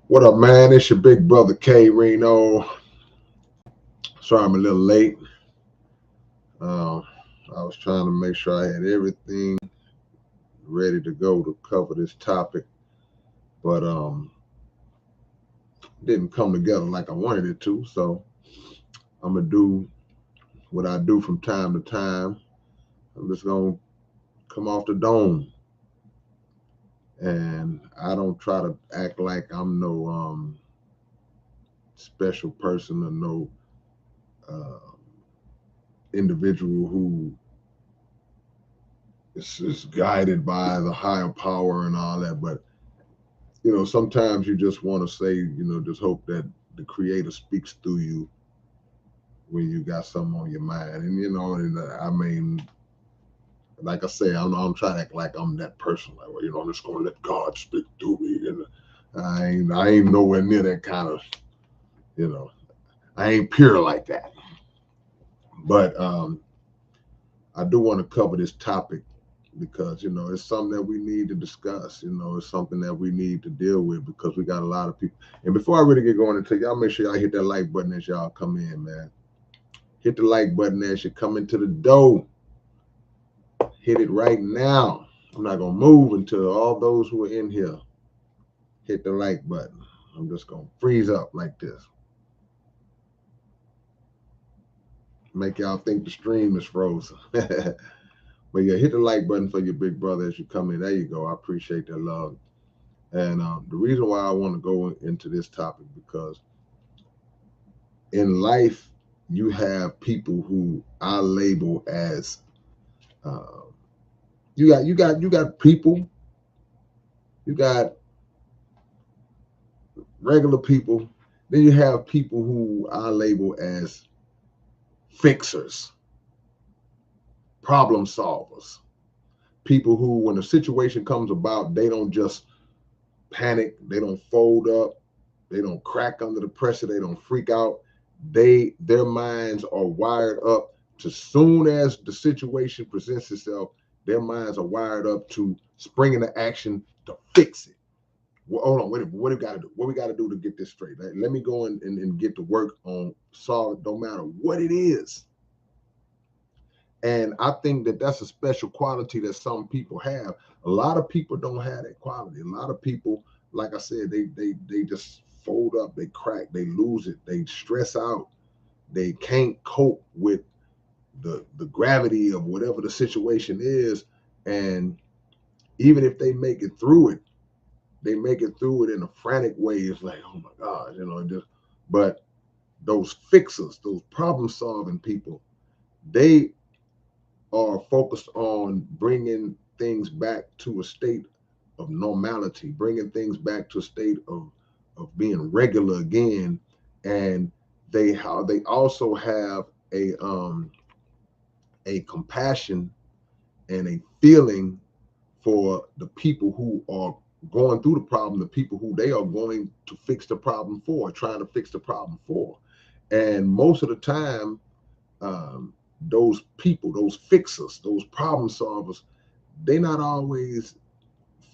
What up, man? It's your big brother K-Rino. Sorry I'm a little late. Uh, I was trying to make sure I had everything ready to go to cover this topic, but didn't come together like I wanted it to. So I'm gonna do what I do from time to time. I'm just gonna come off the dome, and I don't try to act like I'm no special person or no uh, individual who is guided by the higher power and all that, but sometimes you just want to say, just hope that the creator speaks through you when you got something on your mind. I mean, like I say, I'm trying to act like I'm that person. Like, well, I'm just going to let God speak through me. And I ain't nowhere near that kind of, you know, I ain't pure like that. But I do want to cover this topic because it's something that we need to discuss. It's something that we need to deal with because we got a lot of people. And before I really get going into y'all, make sure y'all hit that like button as y'all come in, man. Hit the like button as you come into the door. Hit it right now. I'm not gonna move until all those who are in here hit the like button. I'm just gonna freeze up like this. Make y'all think the stream is frozen. But yeah, hit the like button for your big brother as you come in. There you go. I appreciate that love. And the reason why I want to go into this topic because in life you have people who I label as uh, you got people, you got regular people, then you have people who I label as fixers, problem solvers, people who when a situation comes about they don't just panic, they don't fold up, they don't crack under the pressure, they don't freak out. Their minds are wired up to soon as the situation presents itself, their minds are wired up to spring into action to fix it. Well, hold on, wait a minute. What do we got to do? What we got to do to get this straight? Let me go and get to work on solve it, no matter what it is. And I think that that's a special quality that some people have. A lot of people don't have that quality. A lot of people, like I said, they just fold up, they crack, they lose it, they stress out, they can't cope with the gravity of whatever the situation is. And even if they make it through it, they make it through it in a frantic way. It's like, oh my God, just. But those fixers, those problem solving people, they are focused on bringing things back to a state of normality, bringing things back to a state of being regular again. And they also have a compassion and a feeling for the people who are going through the problem, the people who they are going to fix the problem for, trying to fix the problem for. And most of the time, um, those people, those fixers, those problem solvers, they're not always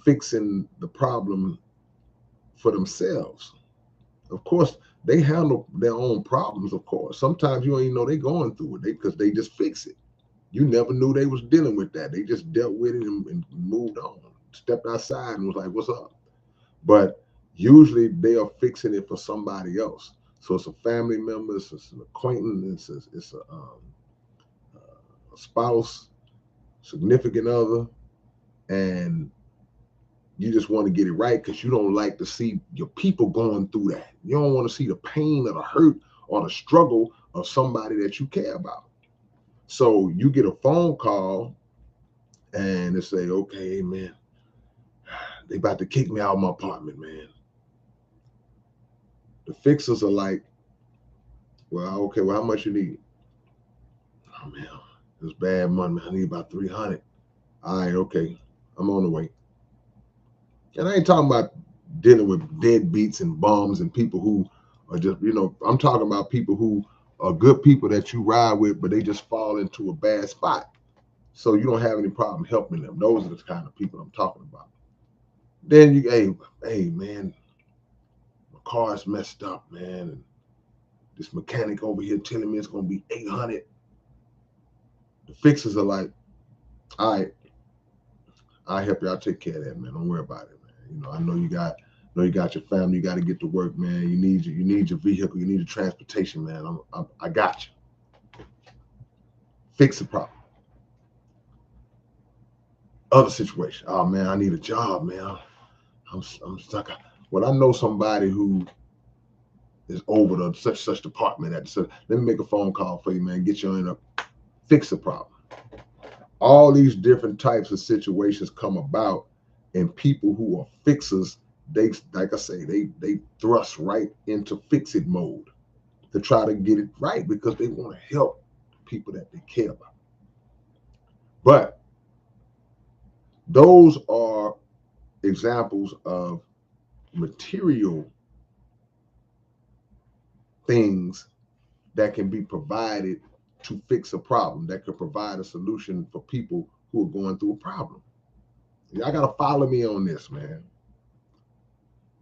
fixing the problem for themselves. Of course, they handle their own problems, of course. Sometimes you don't even know they're going through it because they just fix it. You never knew they was dealing with that. They just dealt with it and moved on, stepped outside and was like, what's up? But usually they are fixing it for somebody else. So it's a family member, it's an acquaintance, it's a spouse, significant other, and you just want to get it right because you don't like to see your people going through that. You don't want to see the pain or the hurt or the struggle of somebody that you care about. So you get a phone call and they say, okay, man, they about to kick me out of my apartment, man. The fixers are like, well, okay, well, how much you need? Oh man, it's bad money, man. I need about 300. All right, okay. I'm on the way. And I ain't talking about dealing with deadbeats and bums and people who are just, I'm talking about people who are good people that you ride with, but they just fall into a bad spot. So you don't have any problem helping them. Those are the kind of people I'm talking about. Then hey man, car's messed up, man. And this mechanic over here telling me it's going to be 800. The fixers are like, all right, I'll help you. I'll take care of that, man. Don't worry about it, man. You know, I know you got your family. You got to get to work, man. You need your vehicle. You need your transportation, man. I got you. Fix the problem. Other situation. Oh man, I need a job, man. I'm stuck. Well, I know somebody who is over the such department at the. Let me make a phone call for you, man. Get you in a fix the problem. All these different types of situations come about, and people who are fixers, they, like I say, they thrust right into fix it mode to try to get it right because they want to help people that they care about. But those are examples of material things that can be provided to fix a problem, that could provide a solution for people who are going through a problem. Y'all got to follow me on this, man.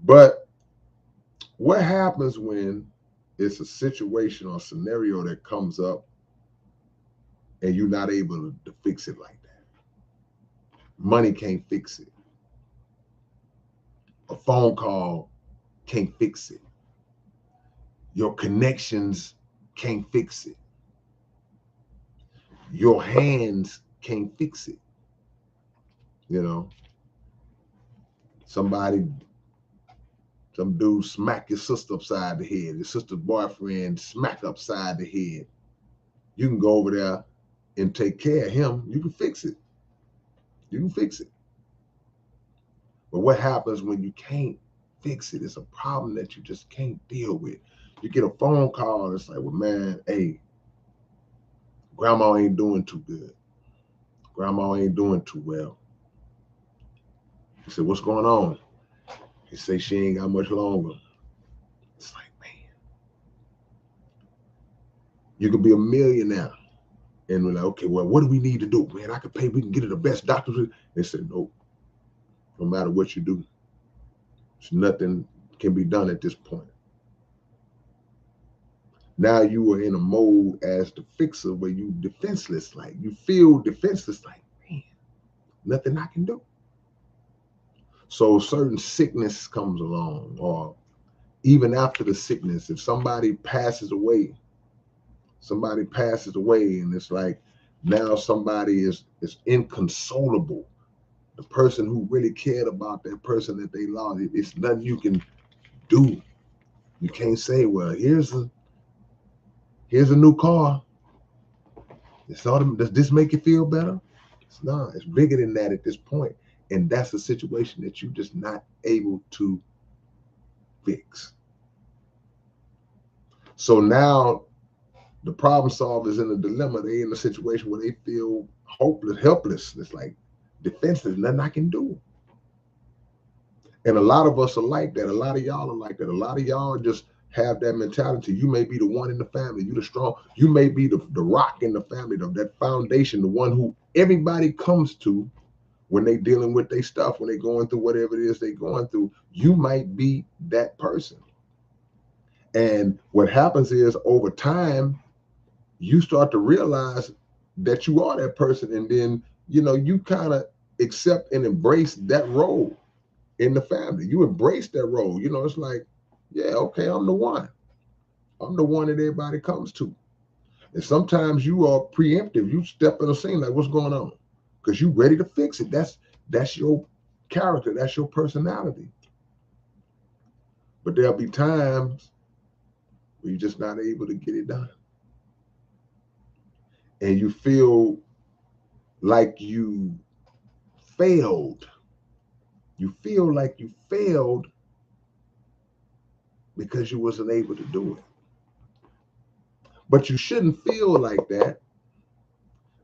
But what happens when it's a situation or scenario that comes up and you're not able to fix it like that? Money can't fix it. A phone call can't fix it. Your connections can't fix it. Your hands can't fix it. You know, some dude smack your sister upside the head. Your sister's boyfriend smack upside the head. You can go over there and take care of him. You can fix it. You can fix it. But what happens when you can't fix it? It's a problem that you just can't deal with. You get a phone call and it's like, well, man, hey, grandma ain't doing too good. Grandma ain't doing too well. He said, what's going on? He said, she ain't got much longer. It's like, man, you could be a millionaire. And we're like, okay, well, what do we need to do? Man, I could pay, we can get her the best doctors. They said, nope, no matter what you do, nothing can be done at this point. Now you are in a mode as the fixer where you defenseless, like you feel defenseless, like, man, nothing I can do. So certain sickness comes along, or even after the sickness, if somebody passes away, and it's like now somebody is inconsolable. The person who really cared about that person that they lost, it's nothing you can do. You can't say, well, here's a new car. Does this make you feel better? It's not. It's bigger than that at this point. And that's a situation that you're just not able to fix. So now the problem solver is in a dilemma. They're in a situation where they feel hopeless, helpless. It's like defenseless, nothing I can do. And a lot of us are like that. A lot of y'all are like that. A lot of y'all just have that mentality. You may be the one in the family. You the strong. You may be the rock in the family, that foundation, the one who everybody comes to when they dealing with their stuff, when they going through whatever it is they going through. You might be that person. And what happens is over time, you start to realize that you are that person. And then, you kind of accept and embrace that role in the family. You embrace that role. It's like, yeah, okay, I'm the one. I'm the one that everybody comes to. And sometimes you are preemptive. You step in the scene like, what's going on? Because you're ready to fix it. That's your character. That's your personality. But there'll be times where you're just not able to get it done. And you feel like you failed. You feel like you failed because you wasn't able to do it. But you shouldn't feel like that,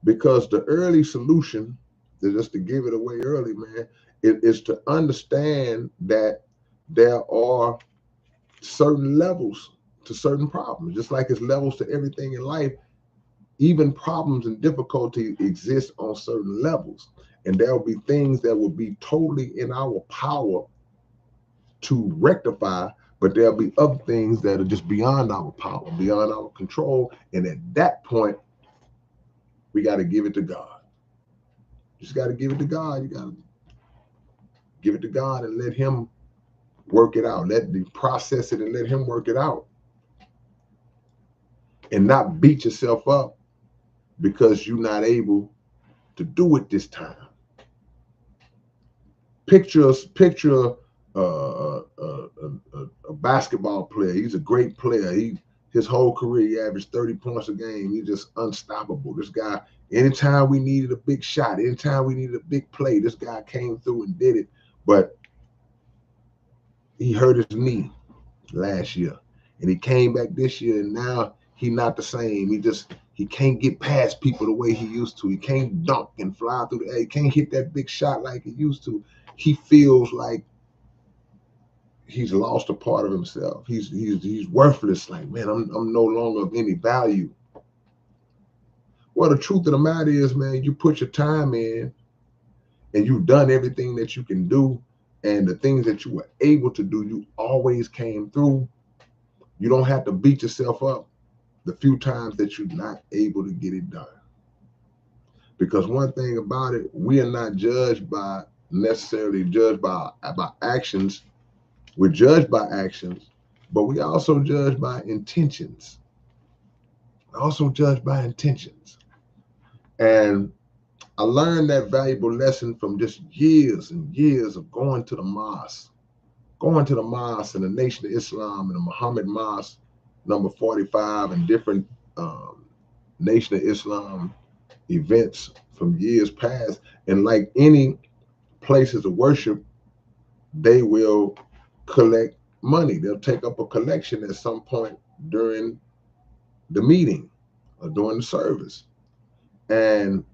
because the early solution, just to give it away early, man, is to understand that there are certain levels to certain problems. Just like it's levels to everything in life, even problems and difficulty exist on certain levels. And there will be things that will be totally in our power to rectify, But there'll be other things that are just beyond our power, beyond our control. And at that point, we got to give it to God. You just got to give it to God. You got to give it to God and let Him work it out. Let the process it and let Him work it out. And not beat yourself up because you're not able to do it this time. Picture a basketball player. He's a great player. His whole career, he averaged 30 points a game. He's just unstoppable. This guy, anytime we needed a big shot, anytime we needed a big play, this guy came through and did it. But he hurt his knee last year, and he came back this year, and now he's not the same. He can't get past people the way he used to. He can't dunk and fly through the air. He can't hit that big shot like he used to. He feels like he's lost a part of himself. He's worthless. Like, man, I'm no longer of any value. Well, the truth of the matter is, man, you put your time in and you've done everything that you can do, and the things that you were able to do, you always came through. You don't have to beat yourself up the few times that you're not able to get it done. Because one thing about it, we are not necessarily judged by actions. We're judged by actions, but we also judge by intentions. And I learned that valuable lesson from just years and years of going to the mosque in the Nation of Islam and the Muhammad Mosque, number 45, and different Nation of Islam events from years past. And like any places of worship, they will collect money. They'll take up a collection at some point during the meeting or during the service. And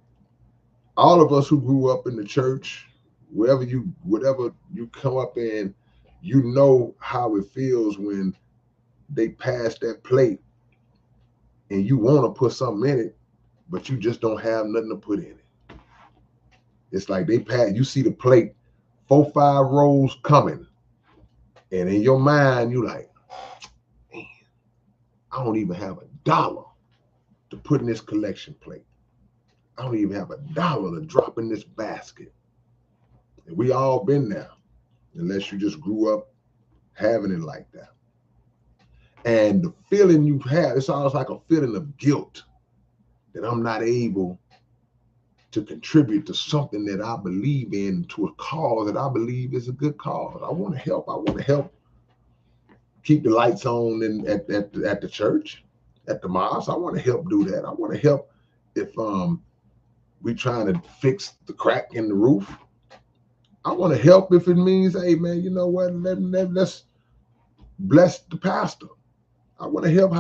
all of us who grew up in the church, whatever you come up in, you know how it feels when they pass that plate and you want to put something in it, but you just don't have nothing to put in it. It's like you see the plate 4-5 rows coming, and in your mind you like, man, I don't even have $1 to put in this collection plate. I don't even have $1 to drop in this basket. And we all been there, unless you just grew up having it like that. And the feeling you have, it's almost like a feeling of guilt that I'm not able to contribute to something that I believe in, to a cause that I believe is a good cause. I want to help. I want to help keep the lights on at the church, at the mosque. I want to help do that. I want to help if we trying to fix the crack in the roof. I want to help if it means, hey man, you know what? Let's bless the pastor. I want to help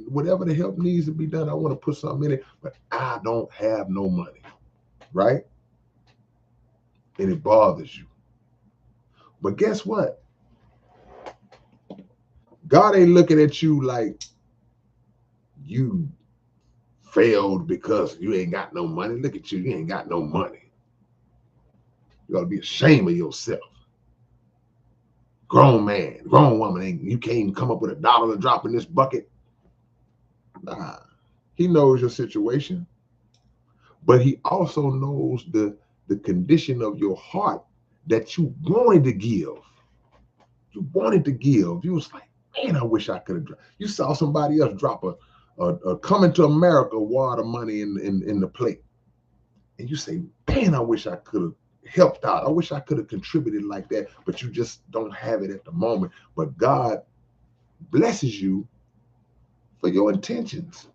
whatever the help needs to be done. I want to put something in it, but I don't have no money, right? And it bothers you. But guess what? God ain't looking at you like you failed because you ain't got no money. Look at you. You ain't got no money. You ought to be ashamed of yourself. Grown man, grown woman, you can't even come up with $1 to drop in this bucket. Nah, he knows your situation, but he also knows the condition of your heart that you wanted to give. You wanted to give. You was like, man, I wish I could have. You saw somebody else drop a Coming to America wad of money in the plate, and you say, man, I wish I could have helped out. I wish I could have contributed like that, but you just don't have it at the moment. But God blesses you for your intentions,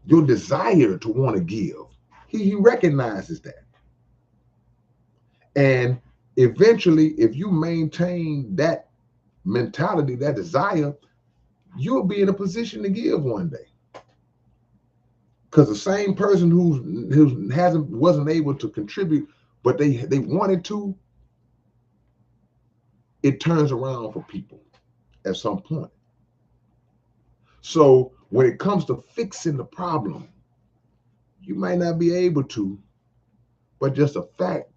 your desire to want to give. He recognizes that. And eventually, if you maintain that mentality, that desire, you'll be in a position to give one day. Because the same person who wasn't able to contribute, but they wanted to, it turns around for people at some point. So when it comes to fixing the problem, you might not be able to, but just a fact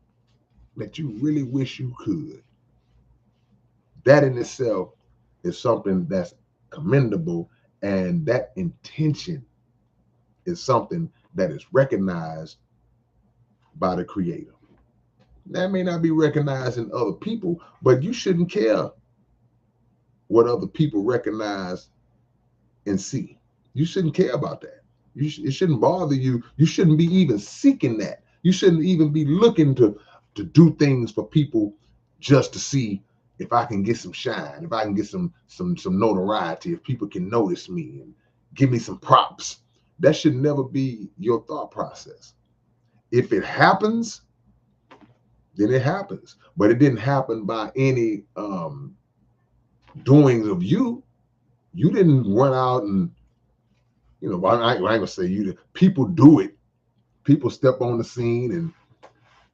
that you really wish you could. That in itself is something that's commendable, and that intention is something that is recognized by the Creator. That may not be recognized in other people, but you shouldn't care what other people recognize and see. You shouldn't care about that. It shouldn't bother you. You shouldn't be even seeking that. You shouldn't even be looking to do things for people just to see if I can get some shine, if I can get some notoriety, if people can notice me and give me some props. That should never be your thought process. If it happens, then it happens. But it didn't happen by any doings of you. You didn't run out and, I ain't gonna say you did. People do it. People step on the scene and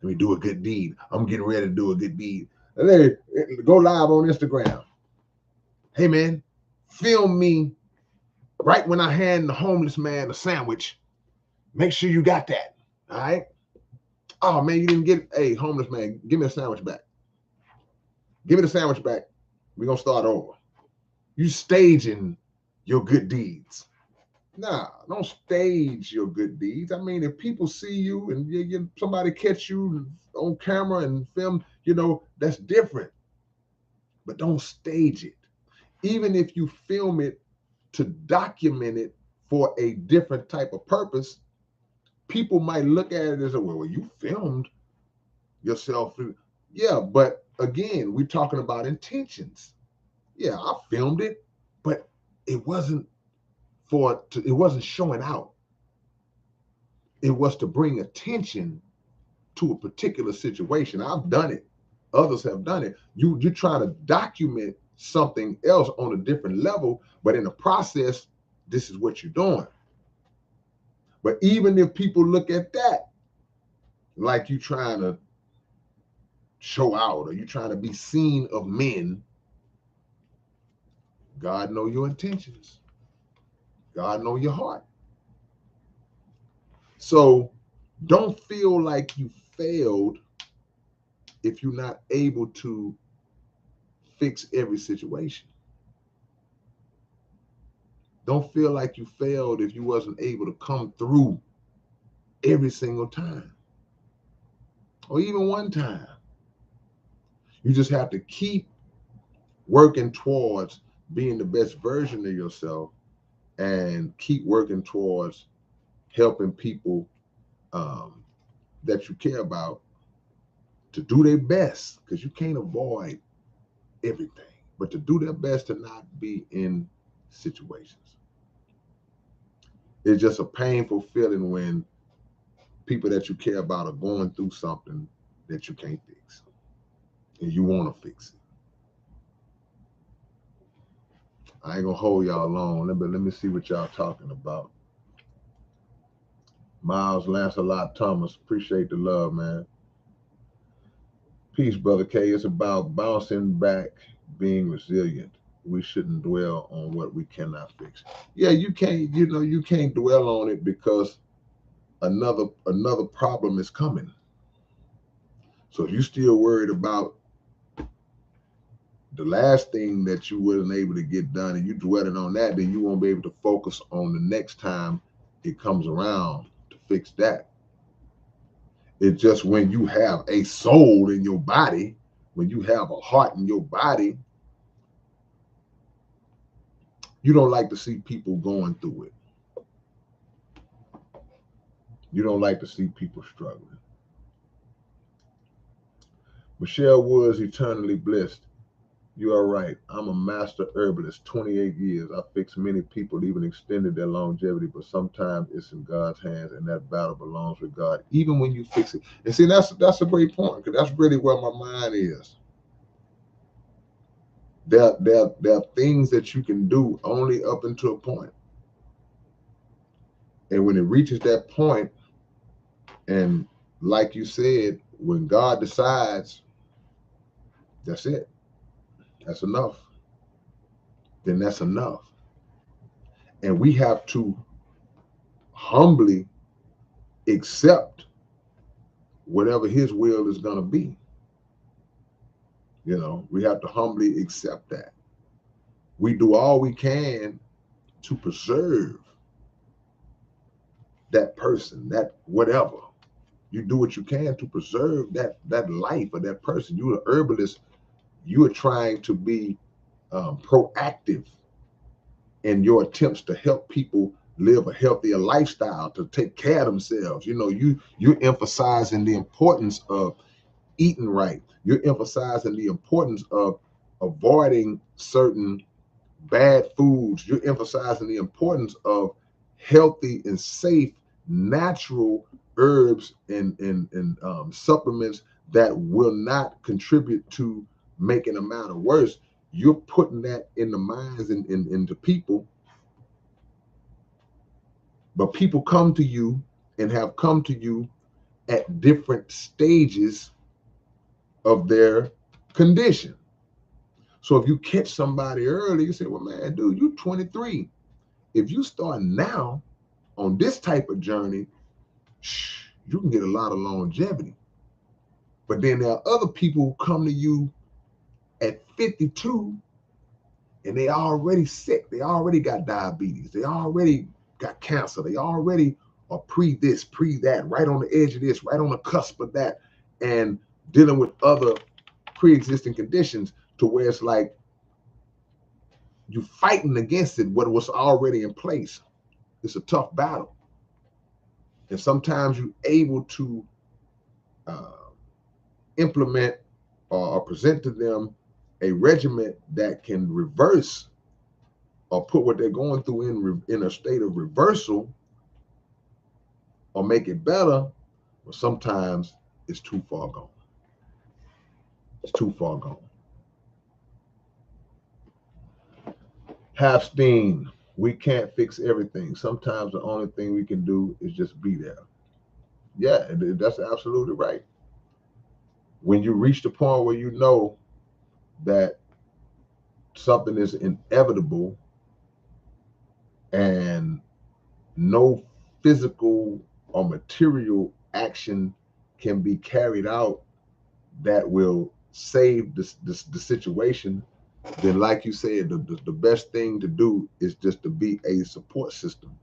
let me do a good deed. I'm getting ready to do a good deed. And they go live on Instagram. Hey man, film me right when I hand the homeless man a sandwich. Make sure you got that. All right. Oh man, you didn't get it. Hey, homeless man, give me a sandwich back. Give me the sandwich back. We're gonna start over. You staging your good deeds. Nah, don't stage your good deeds. I mean, if people see you and somebody catch you on camera and film, that's different. But don't stage it. Even if you film it to document it for a different type of purpose, people might look at it as, well, you filmed yourself. Yeah, but again, we're talking about intentions. Yeah, I filmed it, but it wasn't it wasn't showing out. It was to bring attention to a particular situation. I've done it. Others have done it. You try to document something else on a different level, but in the process, this is what you're doing. But even if people look at that like you trying to show out or you trying to be seen of men, God know your intentions. God know your heart. So don't feel like you failed if you're not able to fix every situation. Don't feel like you failed if you wasn't able to come through every single time or even one time. You just have to keep working towards being the best version of yourself and keep working towards helping people that you care about to do their best, because you can't avoid everything, but to do their best to not be in situations. It's just a painful feeling when people that you care about are going through something that you can't fix and you want to fix it. I ain't gonna hold y'all long, but let me see what y'all talking about. Miles Lancelot Thomas, appreciate the love, man. Peace, brother K. It's about bouncing back, being resilient. We shouldn't dwell on what we cannot fix. Yeah, you can't. You can't dwell on it because another problem is coming. So if you're still worried about the last thing that you wasn't able to get done and you dwelling on that, then you won't be able to focus on the next time it comes around to fix that. It's just when you have a soul in your body, when you have a heart in your body, you don't like to see people going through it. You don't like to see people struggling. Michelle Woods, eternally blessed. You are right. I'm a master herbalist, 28 years. I fixed many people, even extended their longevity, but sometimes it's in God's hands, and that battle belongs with God, even when you fix it. And see, that's a great point, because that's really where my mind is. There are things that you can do only up until a point. And when it reaches that point, and like you said, when God decides, that's it. That's enough. Then that's enough. And we have to humbly accept whatever his will is going to be. You know, we have to humbly accept that. We do all we can to preserve that person, that whatever. You do what you can to preserve that life of that person. You're an herbalist. You are trying to be proactive in your attempts to help people live a healthier lifestyle, to take care of themselves. You know, you're emphasizing the importance of eating right. You're emphasizing the importance of avoiding certain bad foods. You're emphasizing the importance of healthy and safe natural herbs and supplements that will not contribute to making a matter worse. You're putting that in the minds and into people, but people come to you and have come to you at different stages of their condition. So if you catch somebody early, you say, well, man, dude, you're 23. If you start now on this type of journey, you can get a lot of longevity. But then there are other people who come to you at 52 and they already sick. They already got diabetes. They already got cancer. They already are pre this, pre that, right on the edge of this, right on the cusp of that, and dealing with other pre-existing conditions to where it's like you fighting against it, what was already in place. It's a tough battle. And sometimes you're able to uh, implement or present to them a regimen that can reverse or put what they're going through in a state of reversal or make it better, but sometimes it's too far gone. It's too far gone. Halfstein, we can't fix everything. Sometimes the only thing we can do is just be there. Yeah, that's absolutely right. When you reach the point where you know that something is inevitable and no physical or material action can be carried out that will save the situation, then like you said, the best thing to do is just to be a support system.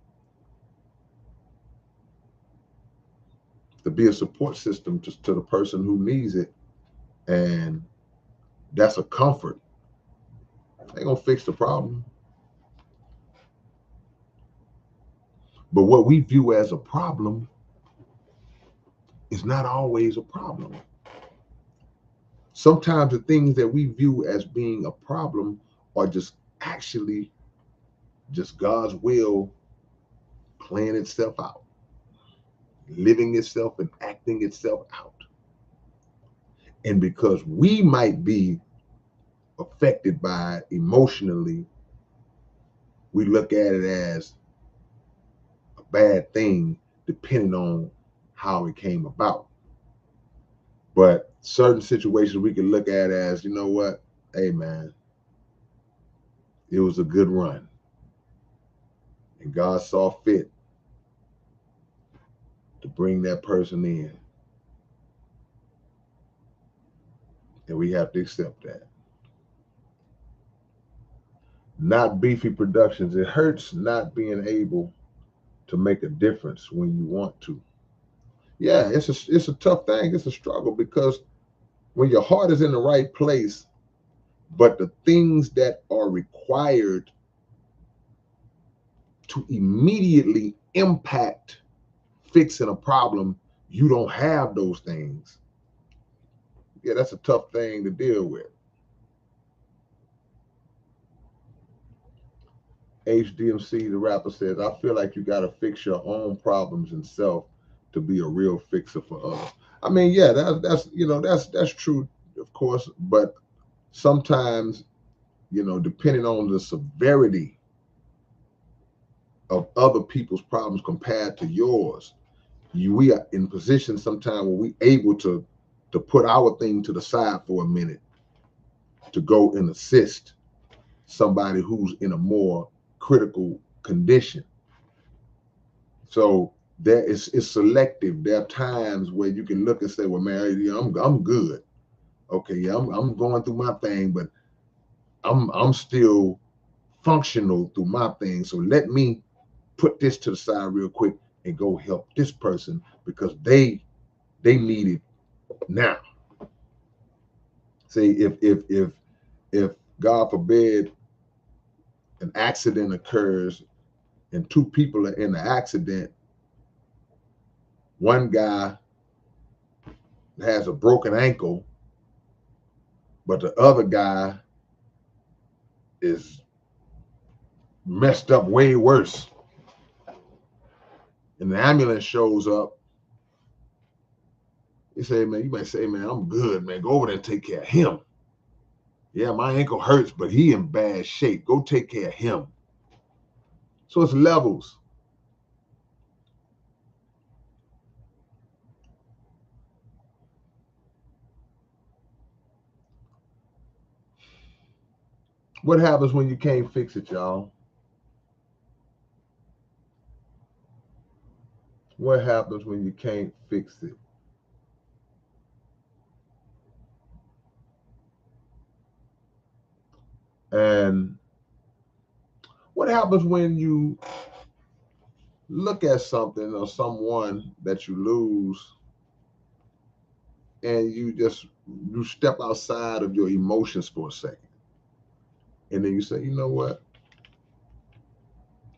To be a support system to the person who needs it. And that's a comfort. Ain't gonna fix the problem. But what we view as a problem is not always a problem. Sometimes the things that we view as being a problem are just actually just God's will playing itself out, living itself and acting itself out. And because we might be affected by it emotionally, we look at it as a bad thing depending on how it came about. But certain situations we can look at as, you know what, hey man, it was a good run. And God saw fit to bring that person in. And we have to accept that. Not Beefy Productions. It hurts not being able to make a difference when you want to. Yeah, it's a tough thing. It's a struggle because when your heart is in the right place, but the things that are required to immediately impact fixing a problem, you don't have those things. Yeah, that's a tough thing to deal with. HDMC, the rapper, says, I feel like you got to fix your own problems and self to be a real fixer for others. I mean, yeah, that's true, of course, but sometimes, depending on the severity of other people's problems compared to yours, we are in position sometimes where we able to put our thing to the side for a minute to go and assist somebody who's in a more critical condition. So there is it's selective. There are times where you can look and say, well, man, I'm good. Okay, yeah, I'm going through my thing, but I'm still functional through my thing. So let me put this to the side real quick and go help this person because they need it now. See, if God forbid an accident occurs and two people are in the accident, one guy has a broken ankle, but the other guy is messed up way worse. And the ambulance shows up. You say, man, you might say, man, I'm good, man. Go over there and take care of him. Yeah, my ankle hurts, but he in bad shape. Go take care of him. So it's levels. What happens when you can't fix it, y'all? What happens when you can't fix it? And what happens when you look at something or someone that you lose and you step outside of your emotions for a second? And then you say, you know what?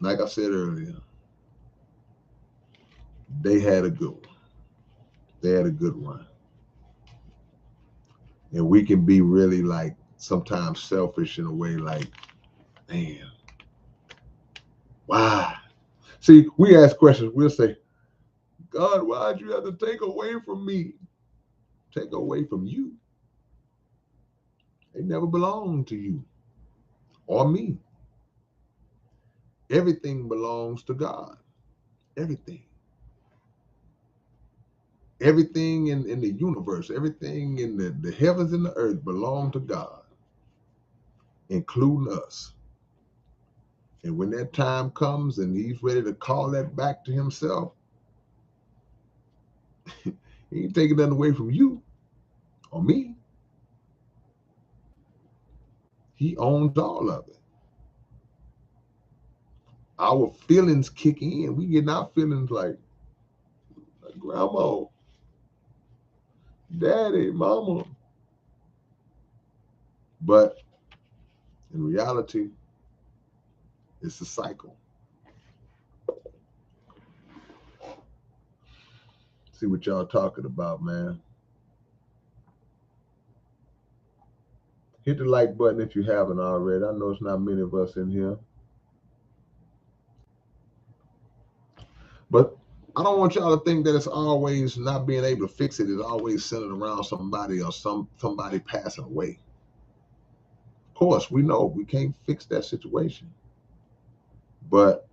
Like I said earlier, they had a good one. They had a good run. And we can be really like sometimes selfish in a way like, man, why? See, we ask questions. We'll say, God, why'd you have to take away from me? Take away from you. They never belonged to you or me. Everything belongs to God. Everything. Everything in the universe, everything in the heavens and the earth belong to God, including us. And when that time comes and he's ready to call that back to himself, he ain't taking nothing away from you or me. He owns all of it. Our feelings kick in. We get our feelings like grandma, daddy, mama. But in reality, it's a cycle. See what y'all talking about, man. Hit the like button if you haven't already. I know it's not many of us in here. But I don't want y'all to think that it's always not being able to fix it is always centered around somebody or somebody passing away. Of course, we know we can't fix that situation. But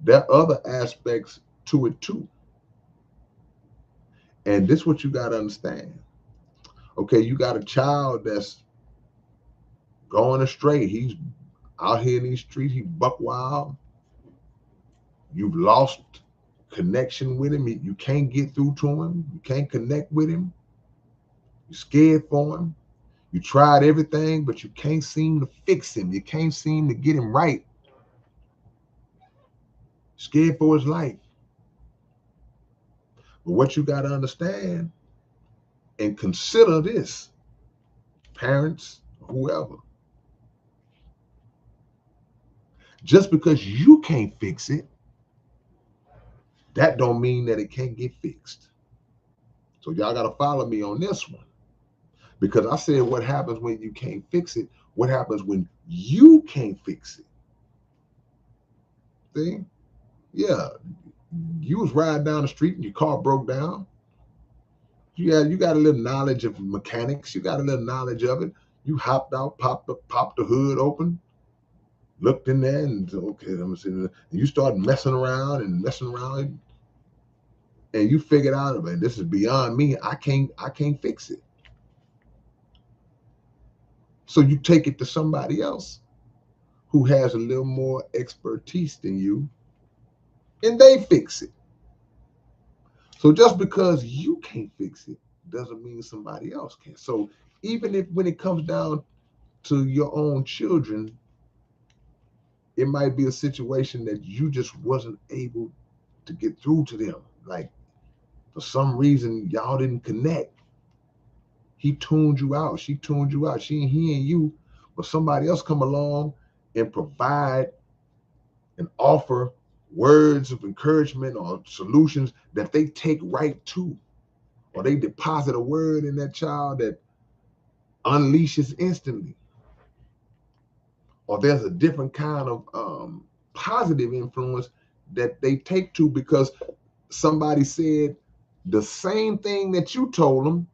there are other aspects to it too. And this is what you gotta understand. Okay, you got a child that's going astray. He's out here in these streets, he buck wild. You've lost connection with him. You can't get through to him. You can't connect with him. You're scared for him. You tried everything, but you can't seem to fix him. You can't seem to get him right. Scared for his life. But what you got to understand and consider this, parents, whoever, just because you can't fix it, that don't mean that it can't get fixed. So y'all got to follow me on this one. Because I said what happens when you can't fix it, what happens when you can't fix it. See? Yeah. You was riding down the street and your car broke down. You got a little knowledge of mechanics. You got a little knowledge of it. You hopped out, popped the hood open, looked in there, and okay, let me see. And you started messing around, and you figured out, man, this is beyond me. I can't fix it. So you take it to somebody else who has a little more expertise than you, and they fix it. So just because you can't fix it doesn't mean somebody else can. So even if when it comes down to your own children, it might be a situation that you just wasn't able to get through to them. Like for some reason, y'all didn't connect. He tuned you out. She tuned you out. She ain't hearing you, but somebody else come along and provide and offer words of encouragement or solutions that they take right to, or they deposit a word in that child that unleashes instantly, or there's a different kind of positive influence that they take to because somebody said the same thing that you told them,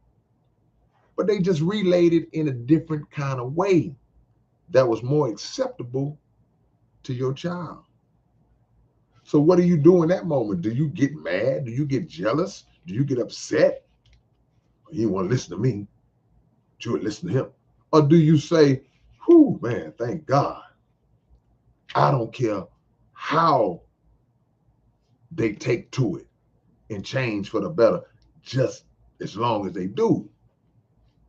but they just relayed it in a different kind of way that was more acceptable to your child. So what do you do in that moment? Do you get mad? Do you get jealous? Do you get upset? You want to listen to me, but you would listen to him. Or do you say, whew, man, thank God. I don't care how they take to it and change for the better, just as long as they do.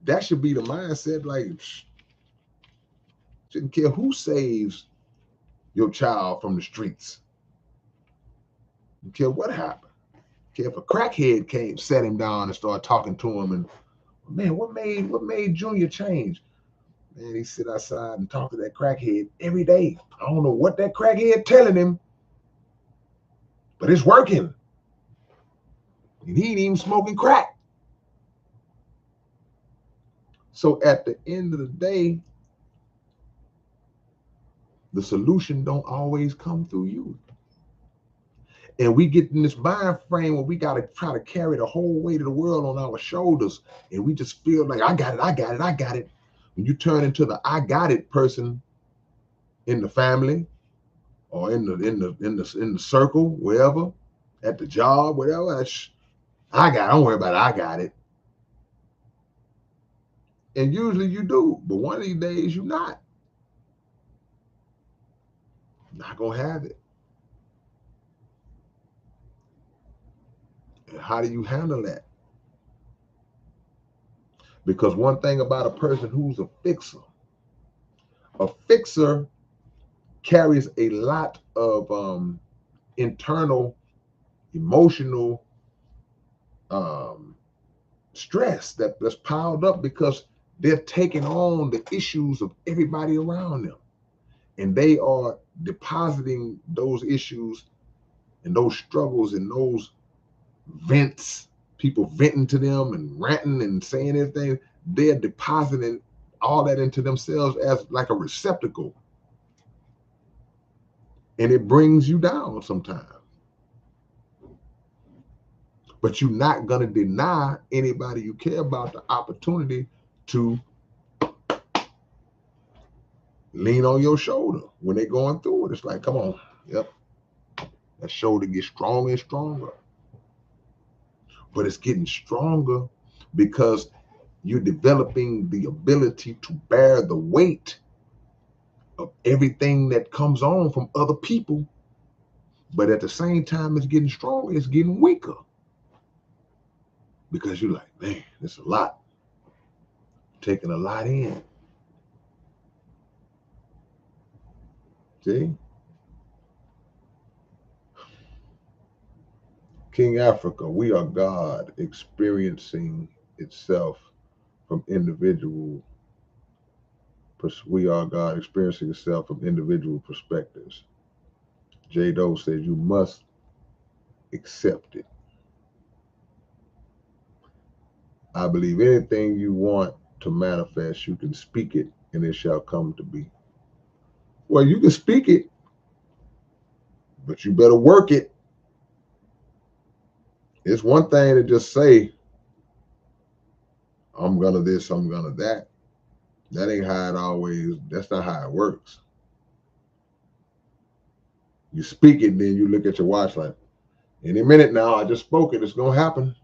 That should be the mindset. Like, shouldn't care who saves your child from the streets. Don't care what happened. Care if a crackhead came, sat him down and started talking to him, and man, what made Junior change? Man, he sit outside and talk to that crackhead every day. I don't know what that crackhead telling him, but it's working. And he ain't even smoking crack. So at the end of the day, the solution don't always come through you. And we get in this mind frame where we got to try to carry the whole weight of the world on our shoulders. And we just feel like, I got it, I got it, I got it. When you turn into the I got it person in the family or in the circle, wherever, at the job, whatever, I got it, don't worry about it, I got it. And usually you do, but one of these days you're not. Not gonna have it. And how do you handle that? Because one thing about a person who's a fixer carries a lot of internal emotional um, stress that's piled up because they're taking on the issues of everybody around them, and they are depositing those issues and those struggles and those vents, people venting to them and ranting and saying everything. They're depositing all that into themselves as like a receptacle, and it brings you down sometimes. But you're not going to deny anybody you care about the opportunity to lean on your shoulder when they're going through it. It's like, come on, yep, that shoulder gets stronger and stronger. But it's getting stronger because you're developing the ability to bear the weight of everything that comes on from other people. But at the same time, it's getting stronger, it's getting weaker. Because you're like, man, it's a lot. Taking a lot in. See? King Africa, we are God experiencing itself from individual. We are God experiencing itself from individual perspectives. J. Doe says you must accept it. I believe anything you want to manifest, you can speak it and it shall come to be. Well, you can speak it, but you better work it. It's one thing to just say, I'm gonna this, I'm gonna that. That ain't how it always, that's not how it works. You speak it, then you look at your watch like, any minute now, I just spoke it, it's gonna happen.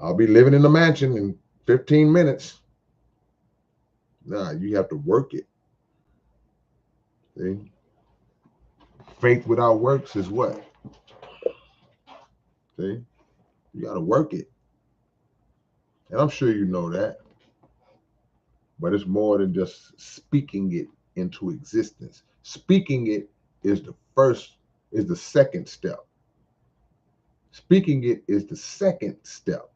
I'll be living in the mansion in 15 minutes. Nah, you have to work it. See? Faith without works is what? See? You gotta work it. And I'm sure you know that. But it's more than just speaking it into existence. Speaking it is the second step. Speaking it is the second step.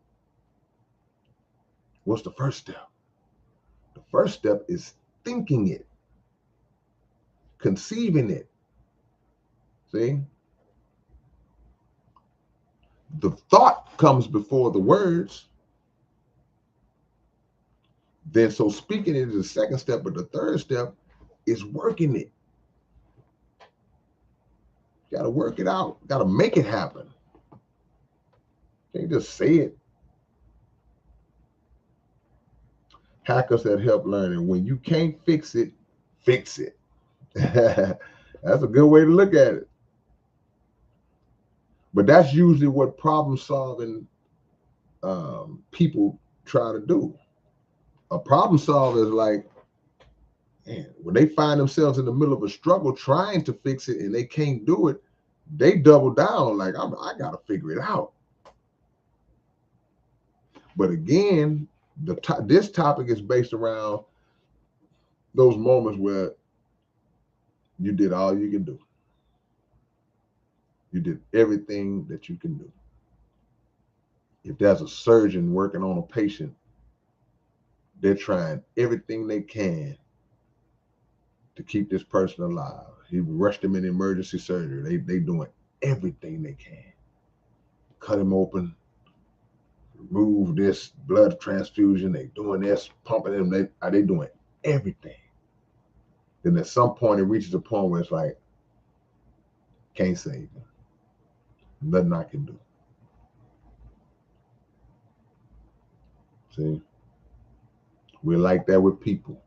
What's the first step? The first step is thinking it, conceiving it. See? The thought comes before the words. Then, so speaking it is the second step, but the third step is working it. You got to work it out. Got to make it happen. You can't just say it. Hackers that help learning. When you can't fix it, fix it. That's a good way to look at it. But that's usually what problem solving people try to do. A problem solver is like, man, when they find themselves in the middle of a struggle trying to fix it and they can't do it, they double down like, I got to figure it out. But again, this topic is based around those moments where you did all you can do. You did everything that you can do. If there's a surgeon working on a patient, they're trying everything they can to keep this person alive. He rushed him in emergency surgery. They doing everything they can. Cut him open, remove this blood transfusion. They doing this, pumping him. They doing everything. Then at some point it reaches a point where it's like, can't save him. Nothing I can do. See, we're like that with people.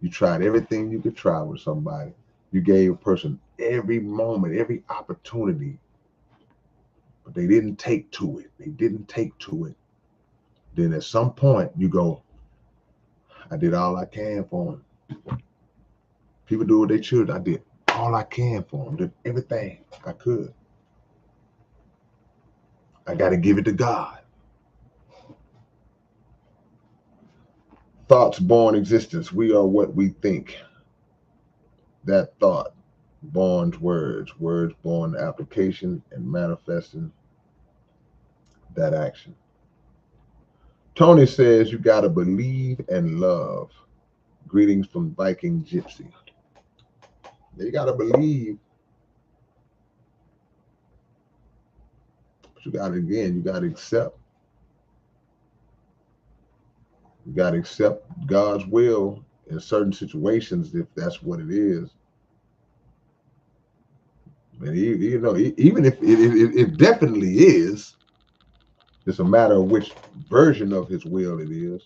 You tried everything you could try with somebody. You gave a person every moment, every opportunity, but they didn't take to it. They didn't take to it. Then at some point you go, I did all I can for them. People do what they should. I did all I can for them. Did everything I could. I got to give it to God. Thoughts born existence. We are what we think. That thought born words. Words born application and manifesting that action. Tony says you got to believe and love. Greetings from Viking Gypsy. You got to believe. But you got to, again, you got to accept. You got to accept God's will in certain situations if that's what it is. And you know, even if it definitely is, it's a matter of which version of his will it is.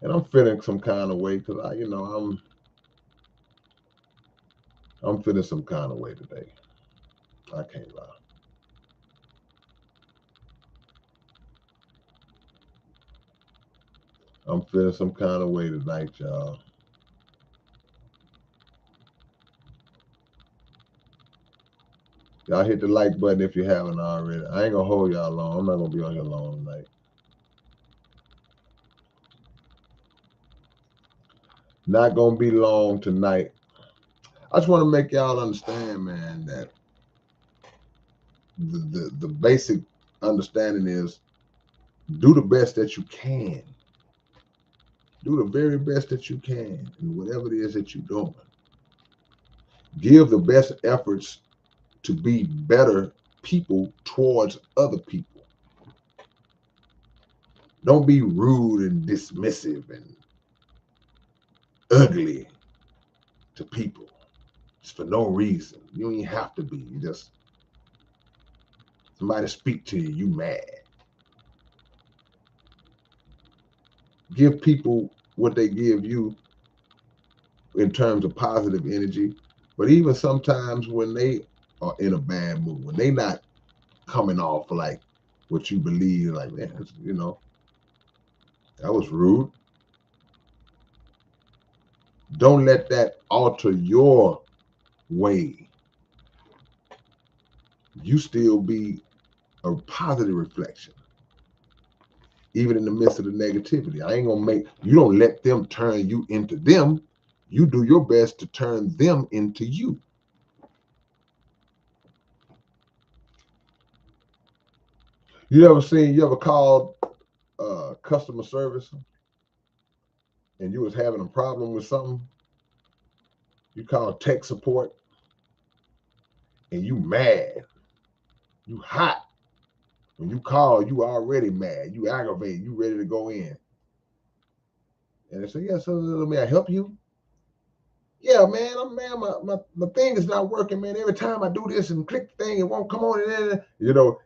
And I'm feeling some kind of way because I'm feeling some kind of way today. I can't lie. I'm feeling some kind of way tonight, y'all. Y'all hit the like button if you haven't already. I ain't gonna hold y'all long. I'm not gonna be on here long tonight. Not gonna be long tonight. I just want to make y'all understand, man, that the basic understanding is do the best that you can. Do the very best that you can in whatever it is that you're doing. Give the best efforts to be better people towards other people. Don't be rude and dismissive and ugly to people just for no reason. You don't even have to be. You just somebody speak to you, you mad. Give people what they give you in terms of positive energy. But even sometimes when they are in a bad mood, when they not coming off like what you believe, like, man, that was rude. Don't let that alter your way. You still be a positive reflection. even in the midst of the negativity. I ain't gonna make you don't let them turn you into them. You do your best to turn them into you. You ever called customer service and you was having a problem with something? You call tech support and you mad, you hot. When you call, you already mad, you aggravated, you ready to go in. And they say, "Yeah, so may I help you?" "Yeah, man, my thing is not working, man. Every time I do this and click the thing, it won't come on."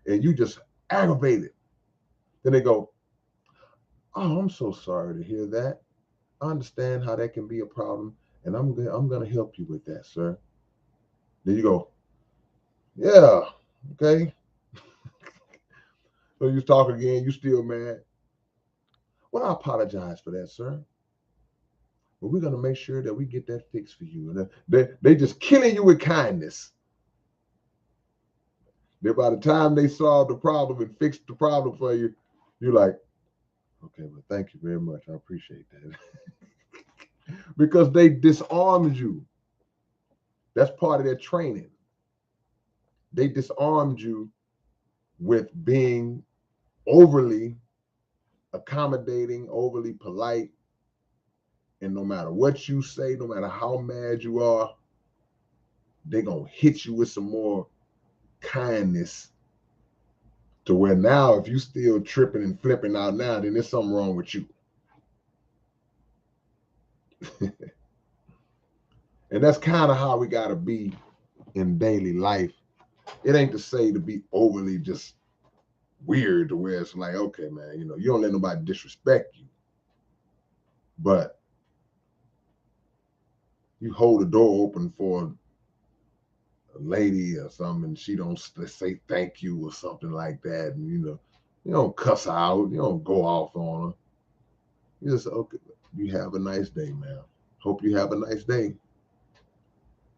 And you just aggravated. Then they go, "Oh, I'm so sorry to hear that. I understand how that can be a problem, and I'm gonna help you with that, sir." Then you go, "Yeah, okay." So you talk again, you still mad. "Well, I apologize for that, sir. But we're gonna make sure that we get that fixed for you." And they just killing you with kindness. Then by the time they solve the problem and fix the problem for you, you're like, "Okay, well, thank you very much. I appreciate that." Because they disarmed you. That's part of their training. They disarmed you with being overly accommodating, overly polite. And no matter what you say, no matter how mad you are, they're going to hit you with some more kindness, to where now, if you still tripping and flipping out now, then there's something wrong with you. And that's kind of how we got to be in daily life. It ain't to say to be overly just weird, to where it's like, okay, man, you don't let nobody disrespect you, but you hold the door open for a lady or something, and she don't say thank you or something like that, and you don't cuss her out, you don't go off on her. You just, okay, you have a nice day, man. Hope you have a nice day.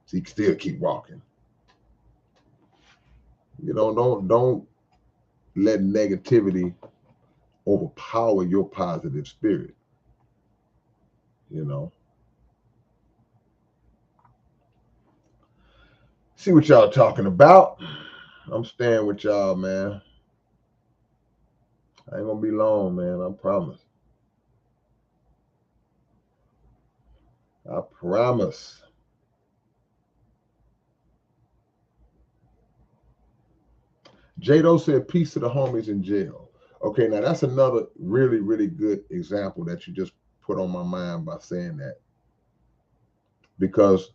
So you can still keep walking. Don't let negativity overpower your positive spirit. See what y'all talking about. I'm staying with y'all, man. I ain't gonna be long, man. I promise. I promise. Jado said, "Peace to the homies in jail." Okay, now that's another really, really good example that you just put on my mind by saying that. Because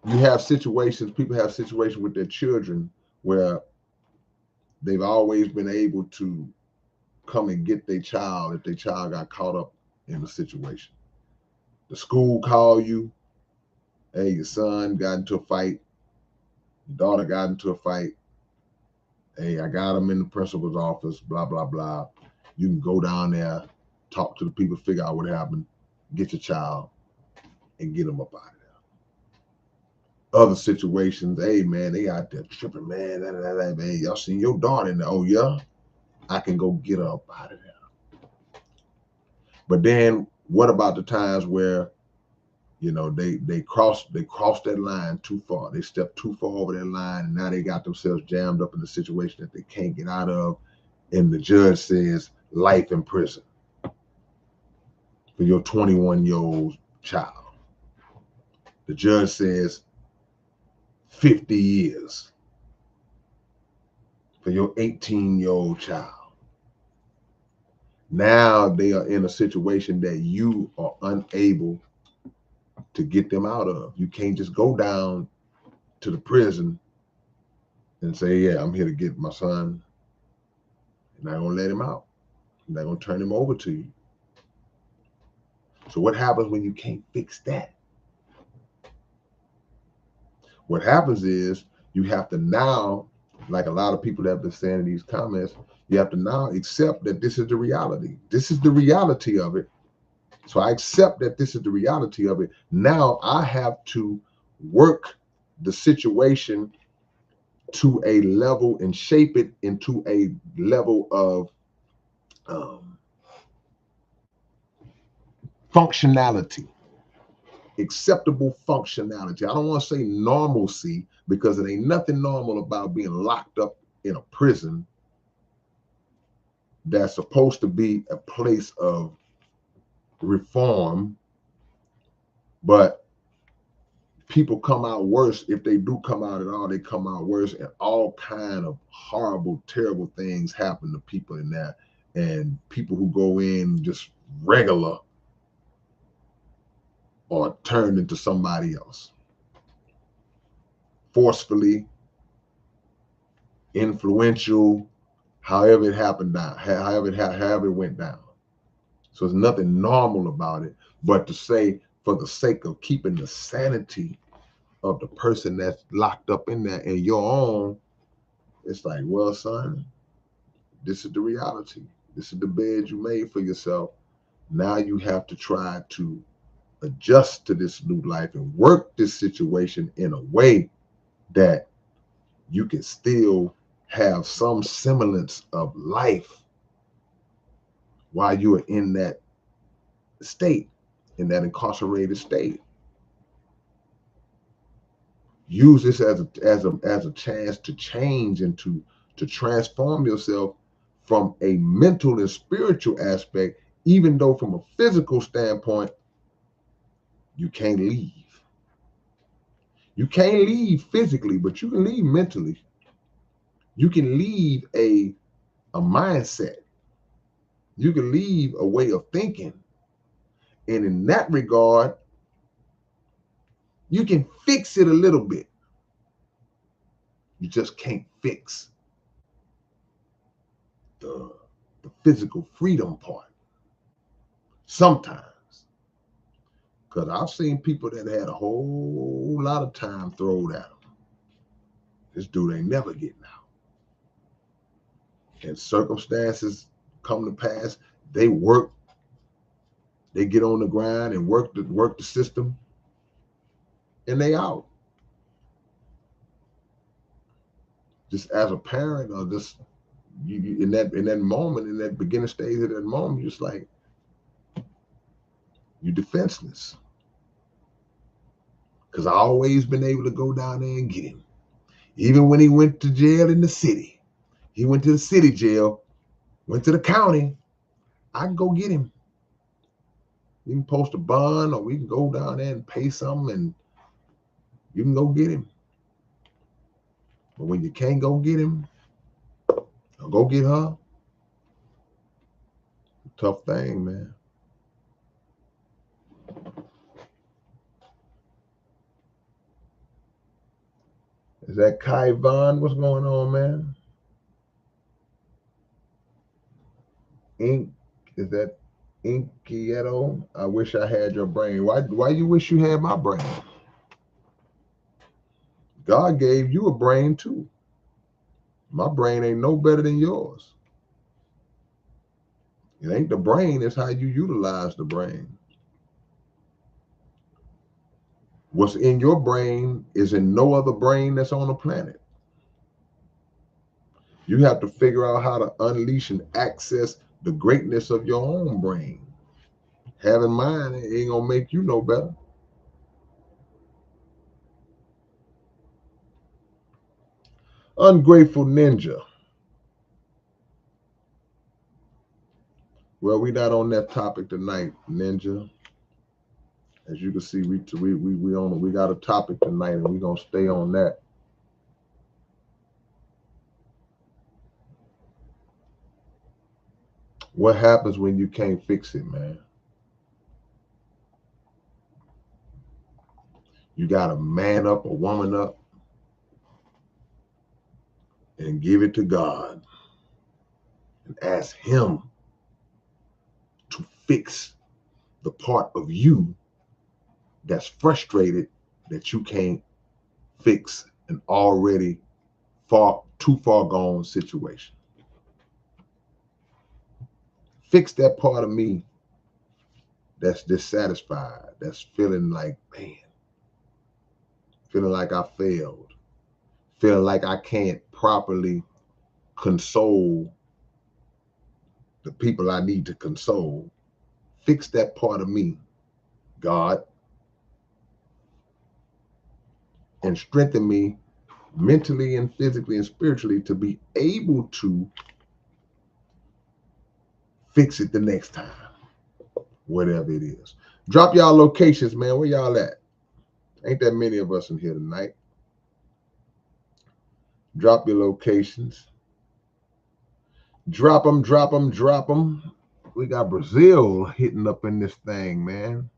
people have situations with their children where they've always been able to come and get their child if their child got caught up in a situation. The school call you, "Hey, your son got into a fight, your daughter got into a fight. Hey, I got him in the principal's office, blah, blah, blah." You can go down there, talk to the people, figure out what happened, get your child, and get them up out of there. Other situations, "Hey, man, they out there tripping, man. Hey, y'all seen your daughter in there?" "Oh, yeah, I can go get her up out of there." But then what about the times where they crossed that line too far? They stepped too far over that line, and now they got themselves jammed up in a situation that they can't get out of, and the judge says life in prison for your 21-year-old child. The judge says 50 years for your 18-year-old child. Now they are in a situation that you are unable to get them out of. You can't just go down to the prison and say, "Yeah, I'm here to get my son." You're not going to let him out. You're not going to turn him over to you. So what happens when you can't fix that? What happens is you have to now, like a lot of people that have been saying in these comments, you have to now accept that this is the reality. This is the reality of it. So I accept that this is the reality of it. Now I have to work the situation to a level and shape it into a level of functionality, acceptable functionality. I don't want to say normalcy, because it ain't nothing normal about being locked up in a prison that's supposed to be a place of reform, but people come out worse. If they do come out at all, they come out worse, and all kind of horrible, terrible things happen to people in there. And people who go in just regular are turned into somebody else, forcefully, influential, however it happened down, however it went down. So there's nothing normal about it. But to say, for the sake of keeping the sanity of the person that's locked up in there and your own, it's like, well, son, this is the reality. This is the bed you made for yourself. Now you have to try to adjust to this new life and work this situation in a way that you can still have some semblance of life while you are in that state, in that incarcerated state. Use this as a chance to change and to transform yourself from a mental and spiritual aspect, even though from a physical standpoint, you can't leave. You can't leave physically, but you can leave mentally. You can leave a mindset. You can leave a way of thinking. And in that regard, you can fix it a little bit. You just can't fix the physical freedom part sometimes. Because I've seen people that had a whole lot of time thrown at them. This dude ain't never getting out. And circumstances come to pass. They work. They get on the grind and work the system, and they out. Just as a parent, or just you in that moment, in that beginning stage of that moment, you're just like, you're defenseless. Because I always been able to go down there and get him. Even when he went to jail in the city, he went to the city jail, went to the county, I can go get him. We can post a bond, or we can go down there and pay something, and you can go get him. But when you can't go get him, or go get her, tough thing, man. Is that Kai Vaughn? What's going on, man? Ink, is that Inquieto? I wish I had your brain. Why you wish you had my brain? God gave you a brain too. My brain ain't no better than yours. It ain't the brain, it's how you utilize the brain. What's in your brain is in no other brain that's on the planet. You have to figure out how to unleash and access the greatness of your own brain. Having mine ain't gonna make you no better. Ungrateful ninja. Well, we not on that topic tonight, ninja. As you can see, we got a topic tonight, and we're gonna stay on that. What happens when you can't fix it, man? You gotta man up or woman up and give it to God and ask Him to fix the part of you that's frustrated that you can't fix an already too far gone situation. Fix that part of me that's dissatisfied, that's feeling like, man, feeling like I failed, feeling like I can't properly console the people I need to console. Fix that part of me, God, and strengthen me mentally and physically and spiritually to be able to fix it the next time, whatever it is. Drop y'all locations, man. Where y'all at? Ain't that many of us in here tonight. Drop your locations. Drop them, drop them, drop them. We got Brazil hitting up in this thing, man.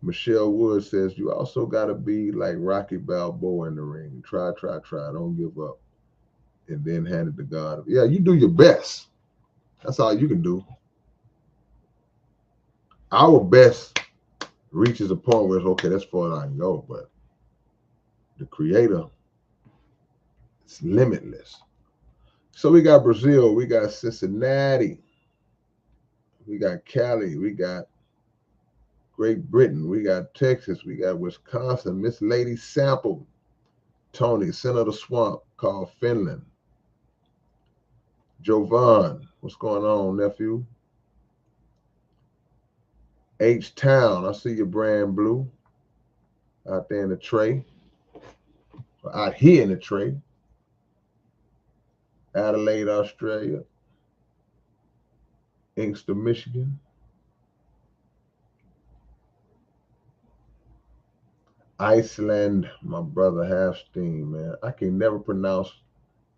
Michelle Wood says, you also got to be like Rocky Balboa in the ring. Try, try, try. Don't give up. And then hand it to God. Yeah, you do your best. That's all you can do. Our best reaches a point where it's okay, that's far as I can go. But the Creator, it's limitless. So we got Brazil, we got Cincinnati, we got Cali, we got Great Britain, we got Texas, we got Wisconsin, Miss Lady Sample, Tony, Center of the Swamp, called Finland. Jovan, what's going on, nephew? H-Town, I see your brand blue out there in the tray, out here in the tray. Adelaide, Australia. Inkster, Michigan. Iceland, my brother Halfstein, man. I can never pronounce.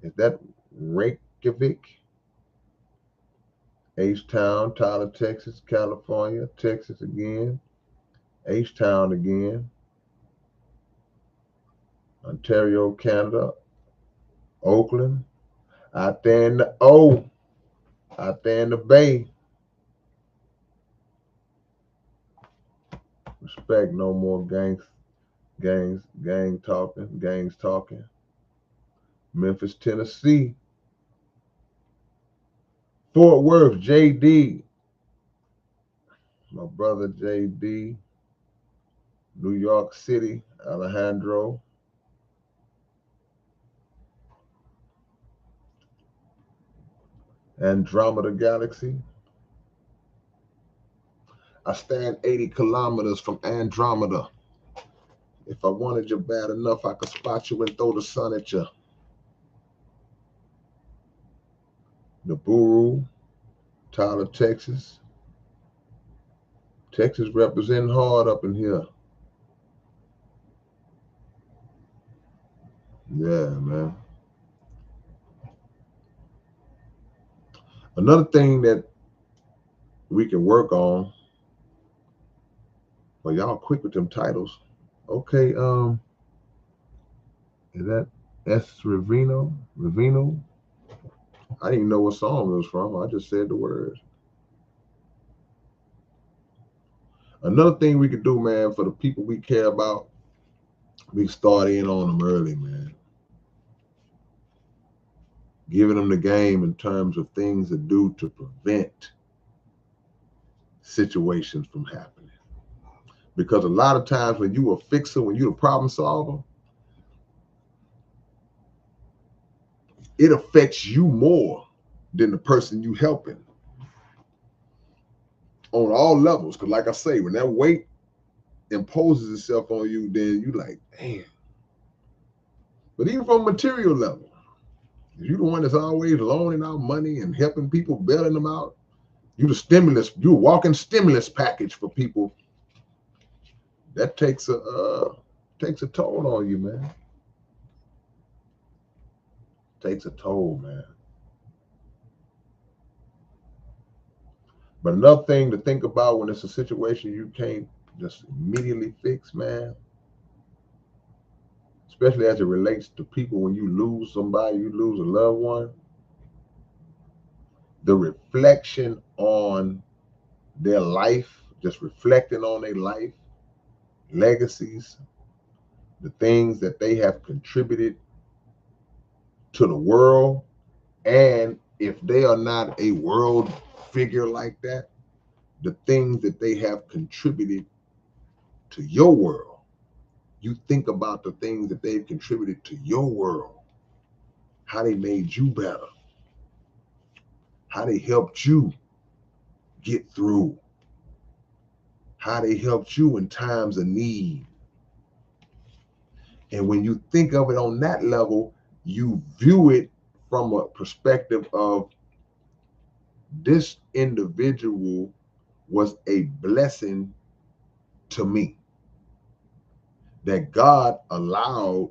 Is that Reykjavik? H-Town, Tyler, Texas, California, Texas again. H-Town again. Ontario, Canada. Oakland. Out there in the O. Out there in the Bay. Respect, no more gangs talking. Memphis, Tennessee. Fort Worth, JD. My brother JD. New York City, Alejandro. Andromeda Galaxy. I stand 80 kilometers from Andromeda. If I wanted you bad enough, I could spot you and throw the sun at you. Naburu, Tyler, Texas. Texas representing hard up in here. Yeah, man. Another thing that we can work on. Well, y'all quick with them titles. Okay, is that S. Ravino? I didn't even know what song it was from. I just said the words. Another thing we could do, man, for the people we care about, we start in on them early, man. Giving them the game in terms of things to do to prevent situations from happening. Because a lot of times when you a fixer, when you're a problem solver, it affects you more than the person you helping on all levels. Because like I say, when that weight imposes itself on you, then you like, damn. But even from a material level, if you're the one that's always loaning out money and helping people, bailing them out, you the stimulus, you a walking stimulus package for people. That takes a toll on you, man. Takes a toll, man. But another thing to think about when it's a situation you can't just immediately fix, man, especially as it relates to people when you lose somebody, you lose a loved one, the reflection on their life, just reflecting on their life, legacies, the things that they have contributed to the world. And if they are not a world figure like that, the things that they have contributed to your world. You think about the things that they've contributed to your world, how they made you better, how they helped you get through, how they helped you in times of need. And when you think of it on that level, you view it from a perspective of this individual was a blessing to me that God allowed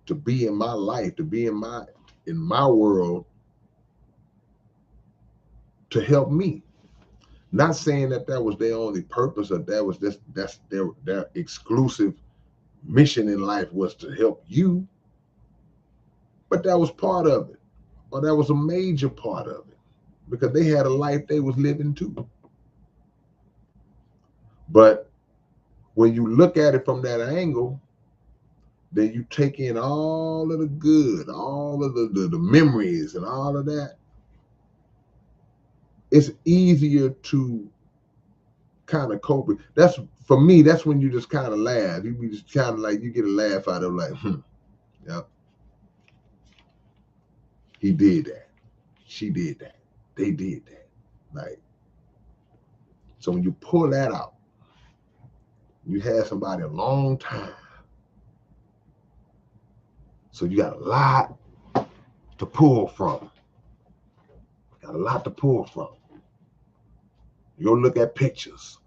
to be in my life, to be in my world, to help me. Not saying that that was their only purpose or that's their exclusive mission in life was to help you, but that was part of it, or that was a major part of it, because they had a life they was living too. But when you look at it from that angle, then you take in all of the good, all of the memories and all of that. It's easier to kind of cope with. That's for me, that's when you just kind of laugh. You just kind of like, you get a laugh out of like, yep, he did that. She did that. They did that. Like, so when you pull that out, you had somebody a long time. So you got a lot to pull from. Got a lot to pull from. You go look at pictures.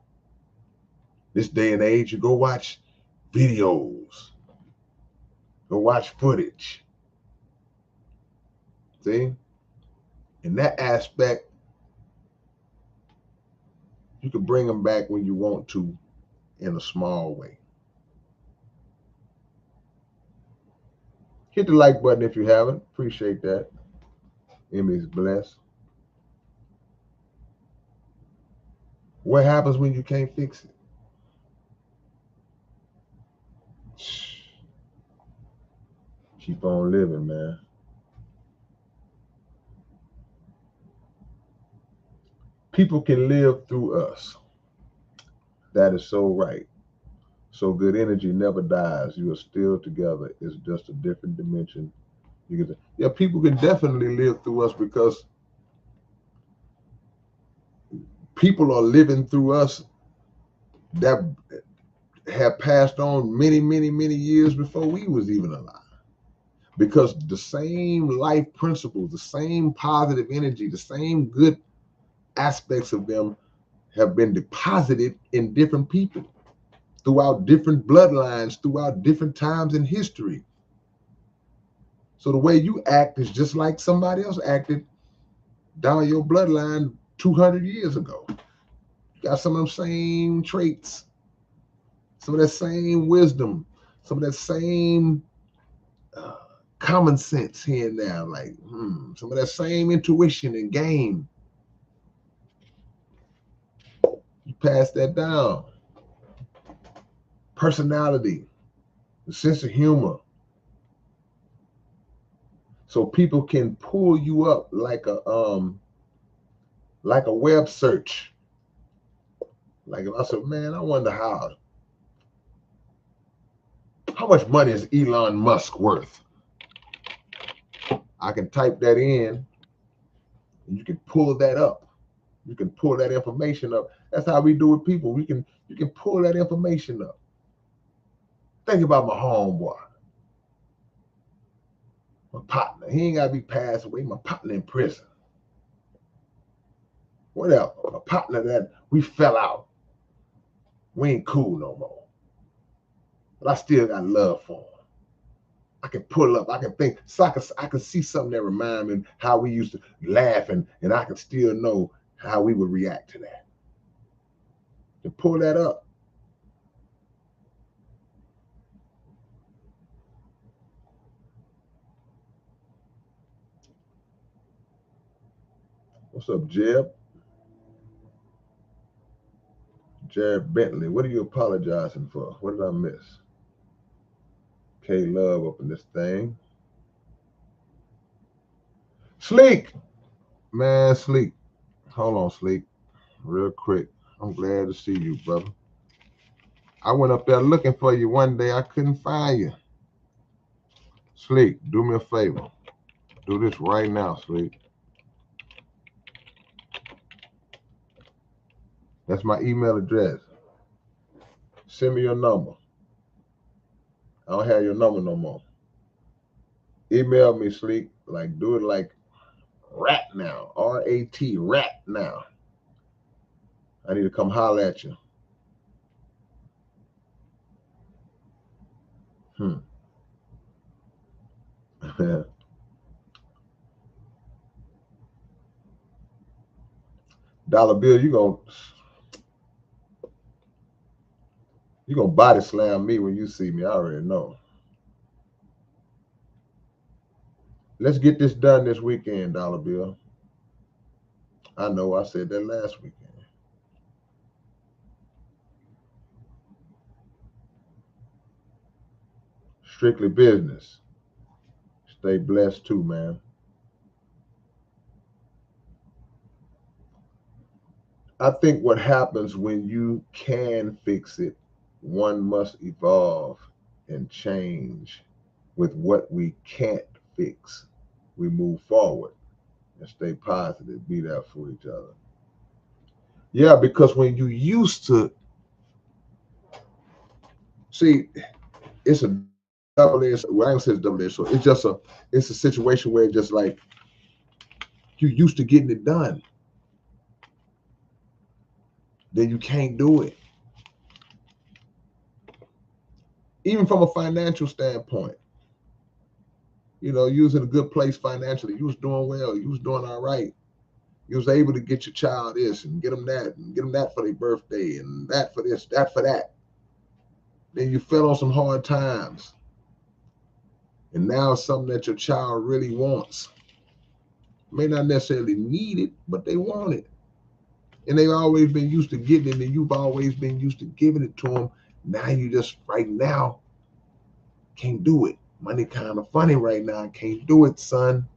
This day and age, you go watch videos. Go watch footage. See? In that aspect, you can bring them back when you want to in a small way. Hit the like button if you haven't. Appreciate that. Emmy's blessed. What happens when you can't fix it? Keep on living, man. People can live through us. That is so right. So good energy never dies. You are still together. It's just a different dimension. Yeah, people can definitely live through us because people are living through us that have passed on many, many, many years before we was even alive. Because the same life principles, the same positive energy, the same good aspects of them have been deposited in different people throughout different bloodlines, throughout different times in history. So the way you act is just like somebody else acted down your bloodline 200 years ago. You got some of them same traits, some of that same wisdom, some of that same common sense here and there, like some of that same intuition and game. You pass that down. Personality, the sense of humor. So people can pull you up like a web search. Like if I said, man, I wonder how much money is Elon Musk worth? I can type that in and you can pull that up. You can pull that information up. That's how we do with people. You can pull that information up. Think about my homeboy, my partner. He ain't gotta be passed away. My partner in prison. Whatever. My partner that we fell out. We ain't cool no more. But I still got love for him. I can pull up, I can think, so I can see something that reminds me how we used to laugh, and I can still know how we would react to that. To pull that up. What's up, Jeb? Jared Bentley, what are you apologizing for? What did I miss? K Love up in this thing. Sleek! Man, Sleek. Hold on, Sleek. Real quick. I'm glad to see you, brother. I went up there looking for you one day. I couldn't find you. Sleep, do me a favor. Do this right now, Sleep. That's my email address. Send me your number. I don't have your number no more. Email me, Sleep. Like, do it like rat now. R-A-T, rat now. I need to come holler at you. Dollar Bill, you gonna body slam me when you see me. I already know. Let's get this done this weekend, Dollar Bill. I know I said that last weekend. Strictly business. Stay blessed too, man. I think what happens when you can fix it, one must evolve and change with what we can't fix. We move forward and stay positive, be there for each other. Yeah, because when you used to see, it's a double edged. Well, I ain't say it's double edged. So it's a situation where it's just like you used to getting it done, then you can't do it. Even from a financial standpoint, you was in a good place financially. You was doing well. You was doing all right. You was able to get your child this and get them that and get them that for their birthday and that for this, that for that. Then you fell on some hard times. And now it's something that your child really wants. May not necessarily need it, but they want it. And they've always been used to getting it, and you've always been used to giving it to them. Now you just, right now, can't do it. Money kind of funny right now. Can't do it, son.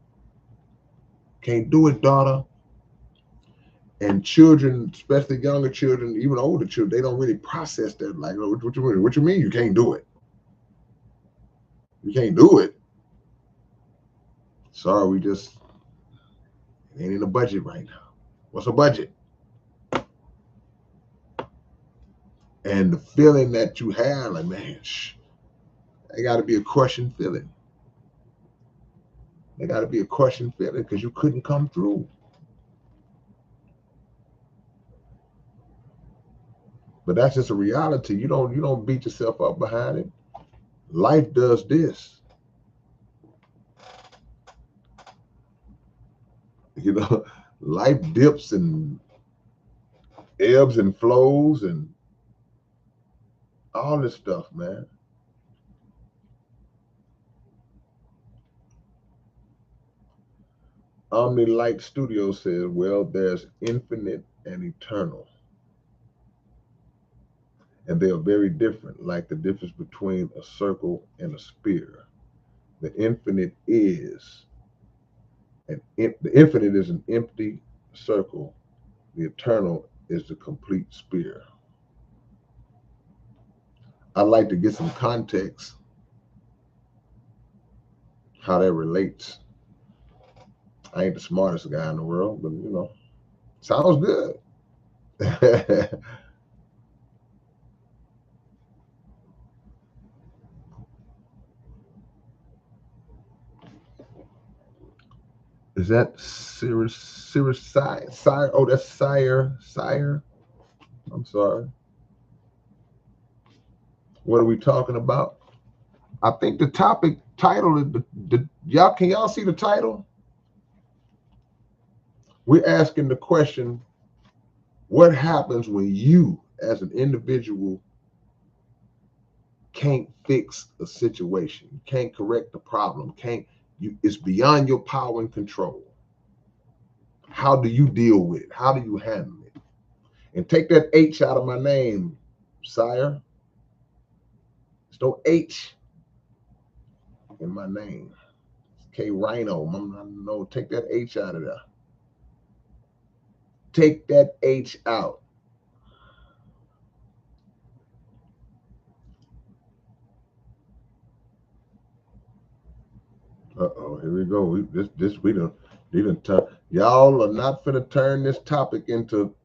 Can't do it, daughter. And children, especially younger children, even older children, they don't really process that. Like, oh, what you mean? What you mean you can't do it? You can't do it. Sorry, it ain't in the budget right now. What's a budget? And the feeling that you have, like, man, they got to be a crushing feeling. They got to be a crushing feeling because you couldn't come through. But that's just a reality. You don't beat yourself up behind it. Life does this. Life dips and ebbs and flows and all this stuff, man. Omni Light Studio says, well, there's infinite and eternal. And they are very different, like the difference between a circle and a sphere. The infinite is, the infinite is an empty circle. The eternal is the complete sphere. I'd like to get some context how that relates. I ain't the smartest guy in the world, but sounds good. Is that Sire? Sire? Oh, that's Sire. Sire. I'm sorry. What are we talking about? I think the topic title is y'all. Can y'all see the title? We're asking the question: what happens when you, as an individual, can't fix a situation, can't correct the problem, it's beyond your power and control. How do you deal with it? How do you handle it? And take that H out of my name, sire. There's no H in my name. It's K-Rino. No, take that H out of there. Take that H out. Uh-oh, here we go. We done y'all are not finna turn this topic into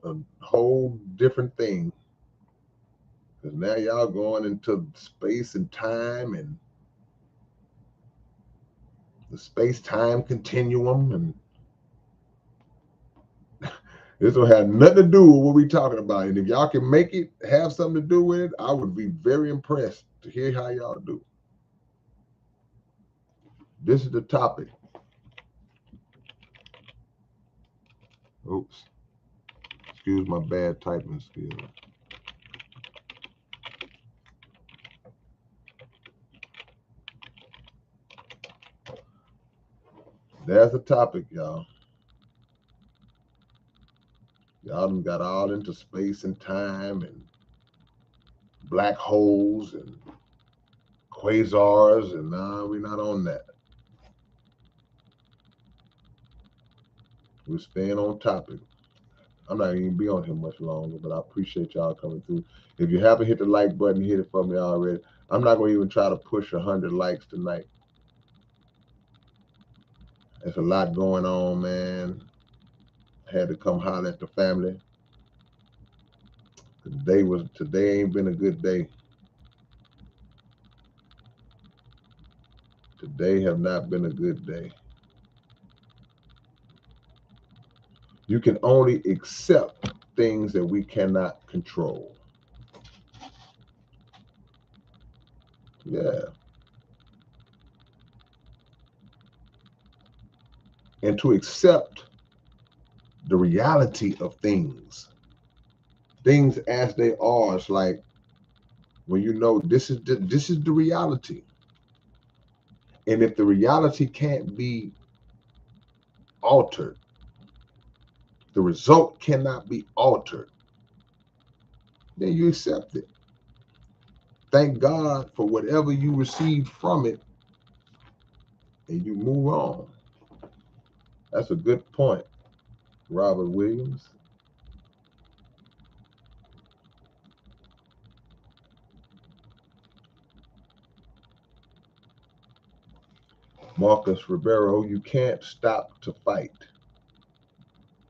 a whole different thing. Because now y'all going into space and time and the space-time continuum, and this will have nothing to do with what we talking about. And if y'all can make it have something to do with it, I would be very impressed to hear how y'all do. This is the topic. Oops. Excuse my bad typing skill. There's the topic, y'all. Y'all done got all into space and time and black holes and quasars, and nah, we're not on that. We're staying on topic. I'm not even be on here much longer, but I appreciate y'all coming through. If you haven't hit the like button, hit it for me already. I'm not gonna even try to push 100 likes tonight. There's a lot going on, man. Had to come holler at the family. Today ain't been a good day. Today have not been a good day. You can only accept things that we cannot control. Yeah. And to accept the reality of things as they are. It's like when you know this is the reality. And if the reality can't be altered, the result cannot be altered, then you accept it. Thank God for whatever you received from it, and you move on. That's a good point, Robert Williams. Marcus Ribeiro, you can't stop to fight.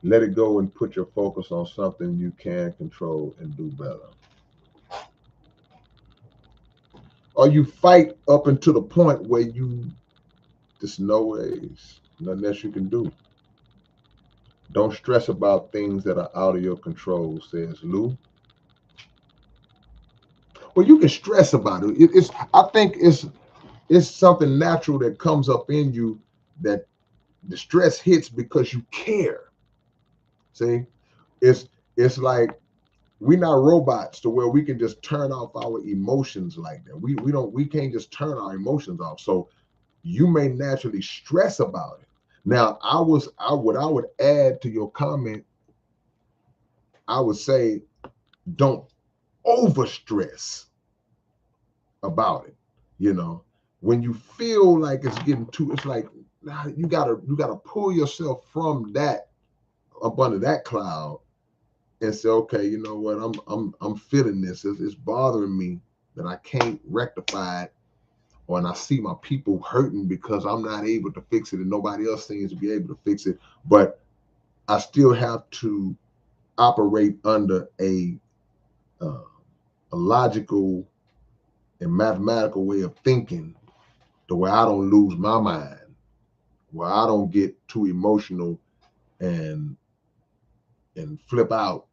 Let it go and put your focus on something you can control and do better. Or you fight up until the point where there's no ways, nothing else you can do. Don't stress about things that are out of your control, says Lou. Well, you can stress about it. I think it's something natural that comes up in you, that the stress hits because you care. See, it's like we're not robots to where we can just turn off our emotions like that. We can't just turn our emotions off. So you may naturally stress about it. Now, what I would add to your comment, I would say don't over stress about it. You know, when you feel like it's getting too, it's like you gotta pull yourself from that, up under that cloud, and say, okay, you know what, I'm feeling this. It's bothering me that I can't rectify it, and I see my people hurting because I'm not able to fix it, and nobody else seems to be able to fix it. But I still have to operate under a logical and mathematical way of thinking, the way I don't lose my mind, where I don't get too emotional and flip out.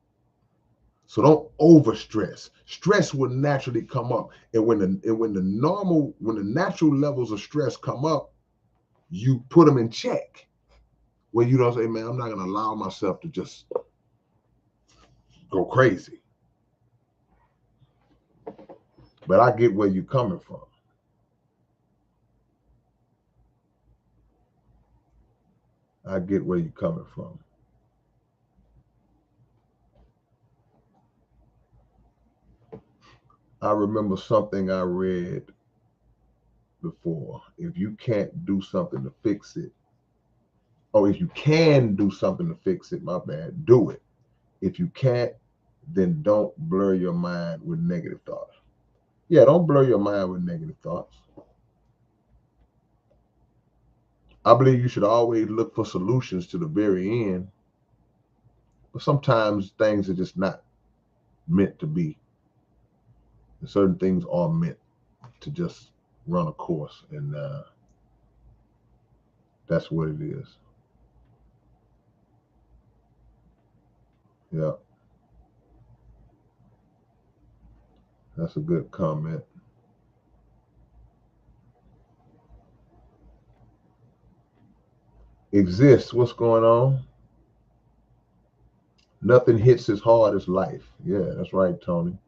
So don't over stress. Stress will naturally come up, and when the natural levels of stress come up, you put them in check. When you don't say, "Man, I'm not going to allow myself to just go crazy." But I get where you're coming from. I get where you're coming from. I remember something I read before. If you can't do something to fix it, or if you can do something to fix it, my bad, do it. If you can't, then don't blur your mind with negative thoughts. Yeah, don't blur your mind with negative thoughts. I believe you should always look for solutions to the very end, but sometimes things are just not meant to be. And certain things are meant to just run a course, and that's what it is. Yeah, that's a good comment. Exists. What's going on? Nothing hits as hard as life. Yeah, that's right, Tony.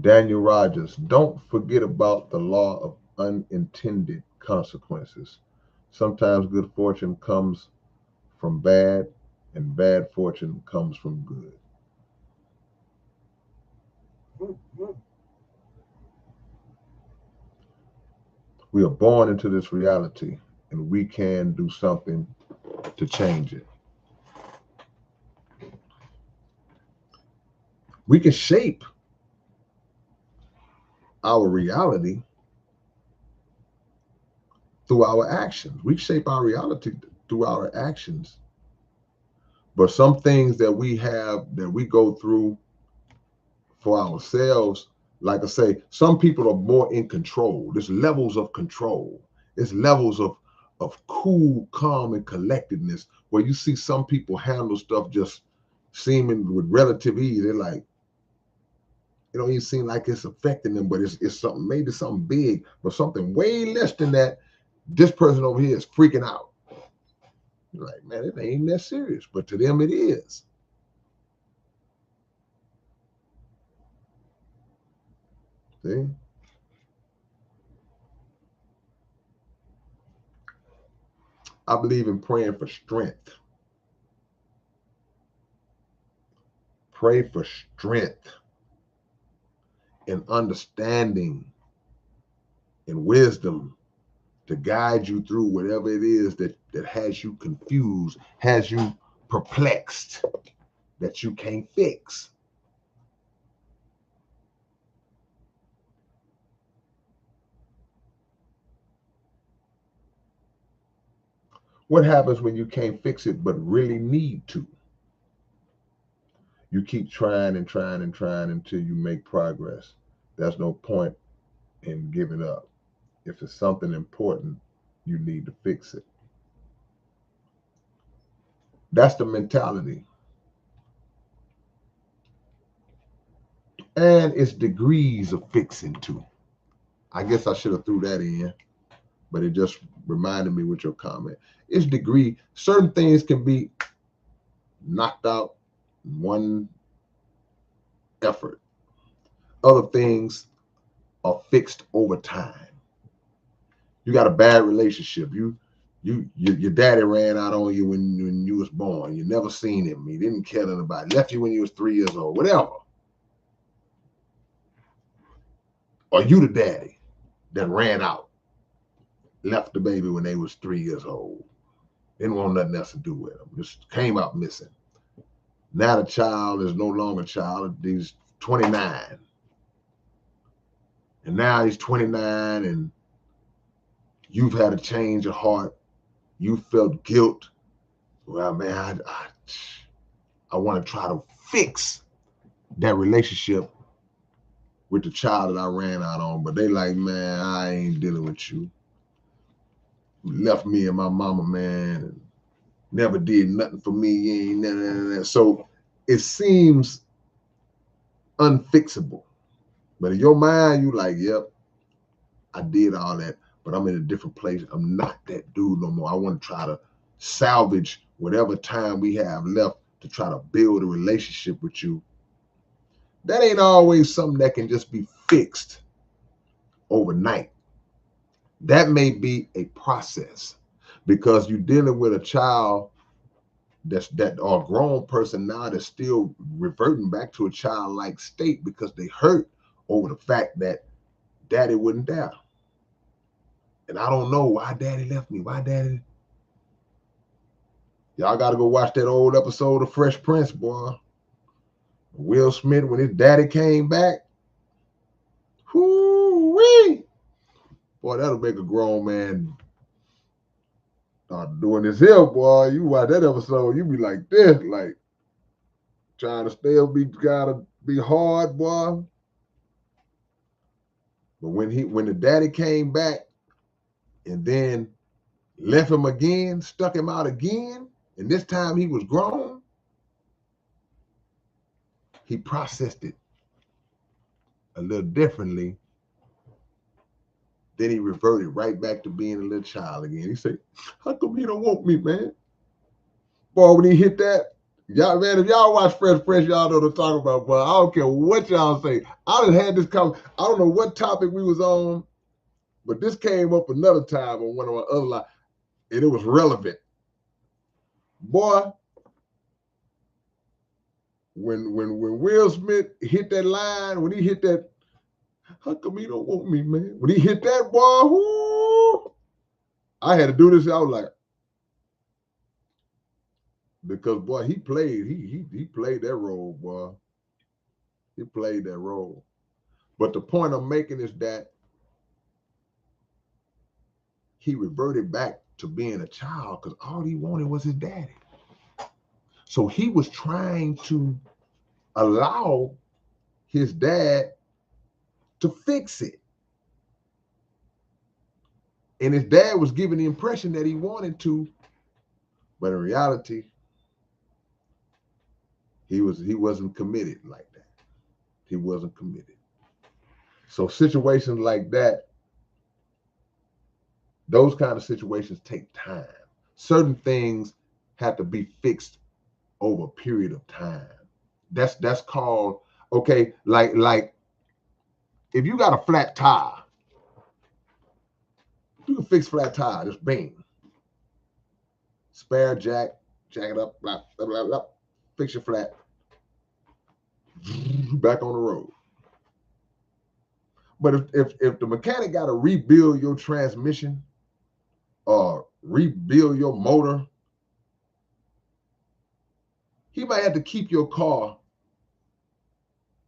Daniel Rogers. Don't forget about the law of unintended consequences. Sometimes good fortune comes from bad, and bad fortune comes from good. We are born into this reality, and we can do something to change it. We can shape our reality through our actions. We shape our reality through our actions. But some things that we have that we go through for ourselves, like I say, some people are more in control. There's levels of control. There's levels of cool, calm, and collectedness where you see some people handle stuff just seeming with relative ease. They're like, it don't even seem like it's affecting them, but it's something, maybe something big, but something way less than that. This person over here is freaking out. You're like, man, it ain't that serious, but to them it is. See? I believe in praying for strength. Pray for strength and understanding and wisdom to guide you through whatever it is that has you confused, has you perplexed, that you can't fix. What happens when you can't fix it but really need to? You keep trying and trying and trying until you make progress. There's no point in giving up. If it's something important, you need to fix it. That's the mentality. And it's degrees of fixing too. I guess I should have threw that in, but it just reminded me with your comment. It's degree. Certain things can be knocked out in one effort. Other things are fixed over time. You got a bad relationship. Your daddy ran out on you when you was born. You never seen him. He didn't care nothing about it. Left you when you was 3 years old. Whatever. Or you the daddy that ran out, left the baby when they was 3 years old. Didn't want nothing else to do with them. Just came out missing. Now the child is no longer a child. He's 29. And now he's 29 and you've had a change of heart. You felt guilt. Well, man, I want to try to fix that relationship with the child that I ran out on. But they like, man, I ain't dealing with you. You left me and my mama, man, and never did nothing for me. You ain't nothing. So it seems unfixable. But in your mind, you like, yep, I did all that, but I'm in a different place. I'm not that dude no more. I want to try to salvage whatever time we have left to try to build a relationship with you. That ain't always something that can just be fixed overnight. That may be a process because you're dealing with a child that or a grown person now that's still reverting back to a childlike state because they hurt over the fact that daddy wasn't there. And I don't know why daddy left me. Why daddy? Y'all got to go watch that old episode of Fresh Prince, boy. Will Smith, when his daddy came back, whoo-wee. Boy, that'll make a grown man start doing this here, boy. You watch that episode, you be like this, like trying to still gotta be hard, boy. But when the daddy came back and then left him again, stuck him out again, and this time he was grown, he processed it a little differently. Then he reverted right back to being a little child again. He said, how come he don't want me, man? Boy, when he hit that, y'all, man, if y'all watch Fresh, y'all know what I'm talking about, boy. I don't care what y'all say. I done had this conversation. I don't know what topic we was on, but this came up another time on one of my other lives, and it was relevant. Boy, when Will Smith hit that line, when he hit that, how come he don't want me, man? When he hit that, boy, whoo, I had to do this. I was like, because boy, he played that role, boy. He played that role. But the point I'm making is that he reverted back to being a child because all he wanted was his daddy. So he was trying to allow his dad to fix it. And his dad was giving the impression that he wanted to, but in reality, he wasn't committed like that. He wasn't committed. So situations like that, those kind of situations take time. Certain things have to be fixed over a period of time. That's called, okay, like if you got a flat tire, you can fix flat tire, just bang. Spare jack it up, blah, blah, blah, blah, fix your flat, back on the road. But if the mechanic got to rebuild your transmission or rebuild your motor, he might have to keep your car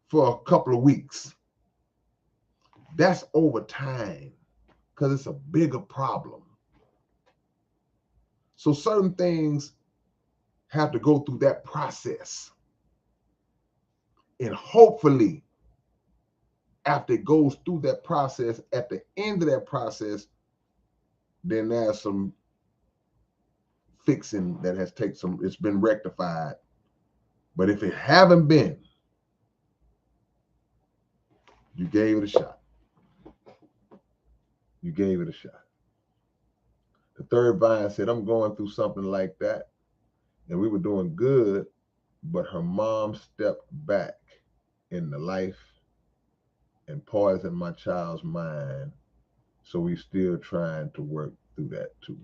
for a couple of weeks. That's over time because it's a bigger problem. So certain things have to go through that process. And hopefully, after it goes through that process, at the end of that process, then there's some fixing that has taken some, it's been rectified. But if it haven't been, you gave it a shot. You gave it a shot. The third vine said, I'm going through something like that. And we were doing good, but her mom stepped back in the life and poisoned my child's mind. So we still trying to work through that too.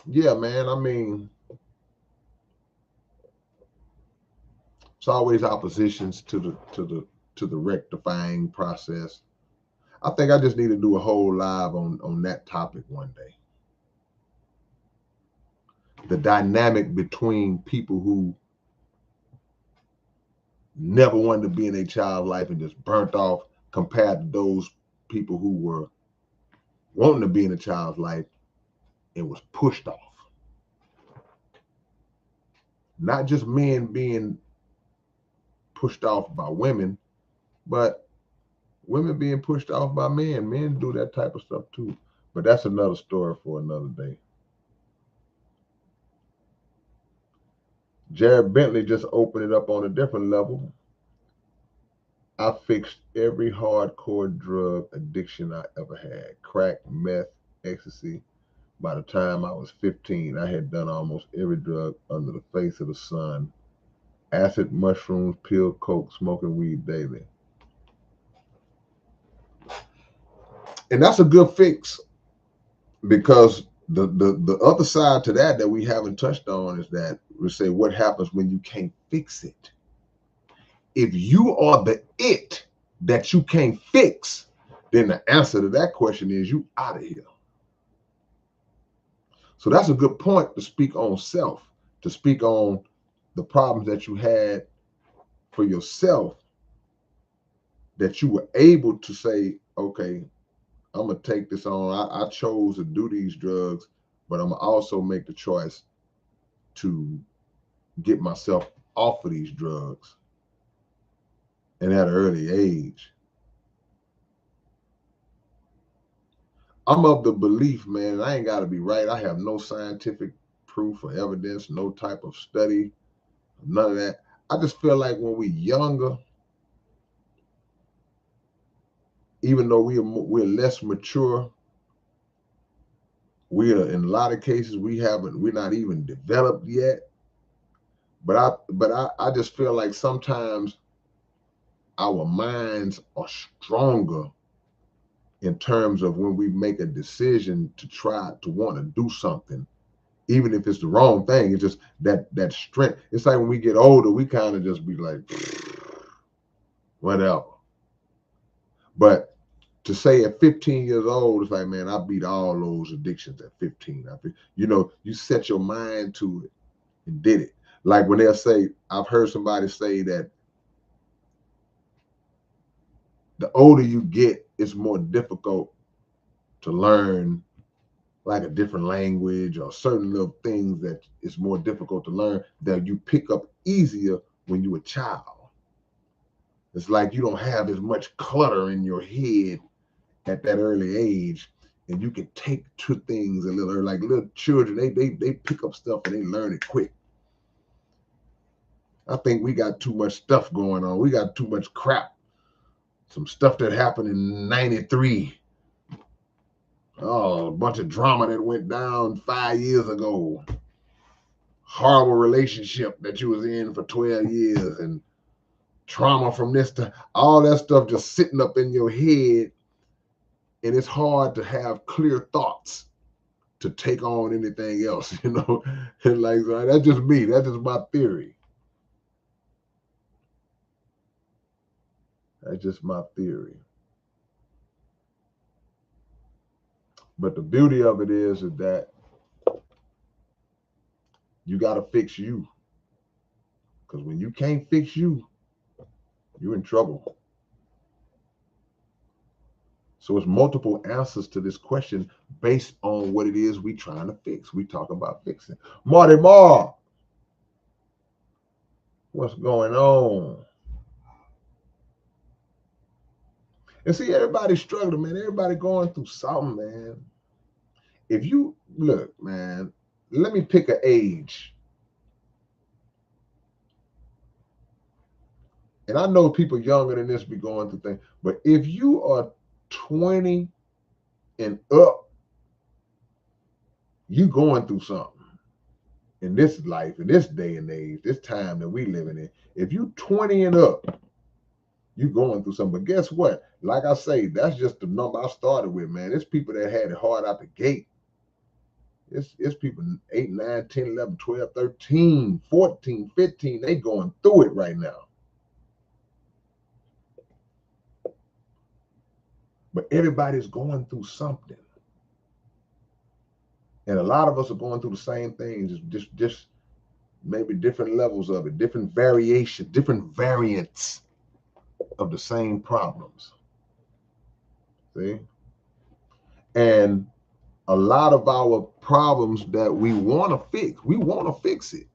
Yeah, man. I mean, it's always oppositions to the rectifying process. I think I just need to do a whole live on that topic one day. The dynamic between people who never wanted to be in a child's life and just burnt off compared to those people who were wanting to be in a child's life and was pushed off. Not just men being pushed off by women, but women being pushed off by men. Men do that type of stuff too. But that's another story for another day. Jared Bentley just opened it up on a different level. I fixed every hardcore drug addiction I ever had. Crack, meth, ecstasy. By the time I was 15, I had done almost every drug under the face of the sun. Acid, mushrooms, pill, coke, smoking weed daily. And that's a good fix, because the other side to that we haven't touched on is that we say, what happens when you can't fix it? If you are the it that you can't fix, then the answer to that question is you out of here. So that's a good point to speak on self, to speak on the problems that you had for yourself that you were able to say, okay, I'm gonna take this on. I chose to do these drugs, but I'm gonna also make the choice to get myself off of these drugs, and at an early age. I'm of the belief, man, I ain't got to be right. I have no scientific proof or evidence, no type of study, none of that. I just feel like when we're younger, even though we're less mature, in a lot of cases we're not even developed yet. But I just feel like sometimes our minds are stronger in terms of when we make a decision to try to want to do something, even if it's the wrong thing. It's just that strength. It's like when we get older, we kind of just be like, whatever. But to say at 15 years old, it's like, man, I beat all those addictions at 15. You set your mind to it and did it. Like when they'll say, I've heard somebody say that the older you get, it's more difficult to learn like a different language or certain little things that it's more difficult to learn that you pick up easier when you're a child. It's like you don't have as much clutter in your head at that early age, and you can take to things a little early. Like little children, they pick up stuff and they learn it quick. I think we got too much stuff going on. We got too much crap. Some stuff that happened in '93. Oh, a bunch of drama that went down 5 years ago. Horrible relationship that you was in for 12 years and trauma from this to all that stuff just sitting up in your head, and it's hard to have clear thoughts to take on anything else, And like so that's just me. That's just my theory. That's just my theory. But the beauty of it is that you got to fix you. Because when you can't fix you, you're in trouble. So it's multiple answers to this question based on what it is we trying to fix. We talk about fixing. Marty Marr, what's going on? And see, everybody's struggling, man. Everybody going through something, man. If you look, man, let me pick an age. And I know people younger than this be going through things, but if you are 20 and up, you going through something in this life, in this day and age, this time that we living in. If you 20 and up, you going through something. But guess what? Like I say, that's just the number I started with, man. It's people that had it hard out the gate. It's people 8, 9, 10, 11, 12, 13, 14, 15. They going through it right now. But everybody's going through something. And a lot of us are going through the same things, just maybe different levels of it, different variations, different variants of the same problems. See? And a lot of our problems that we want to fix it.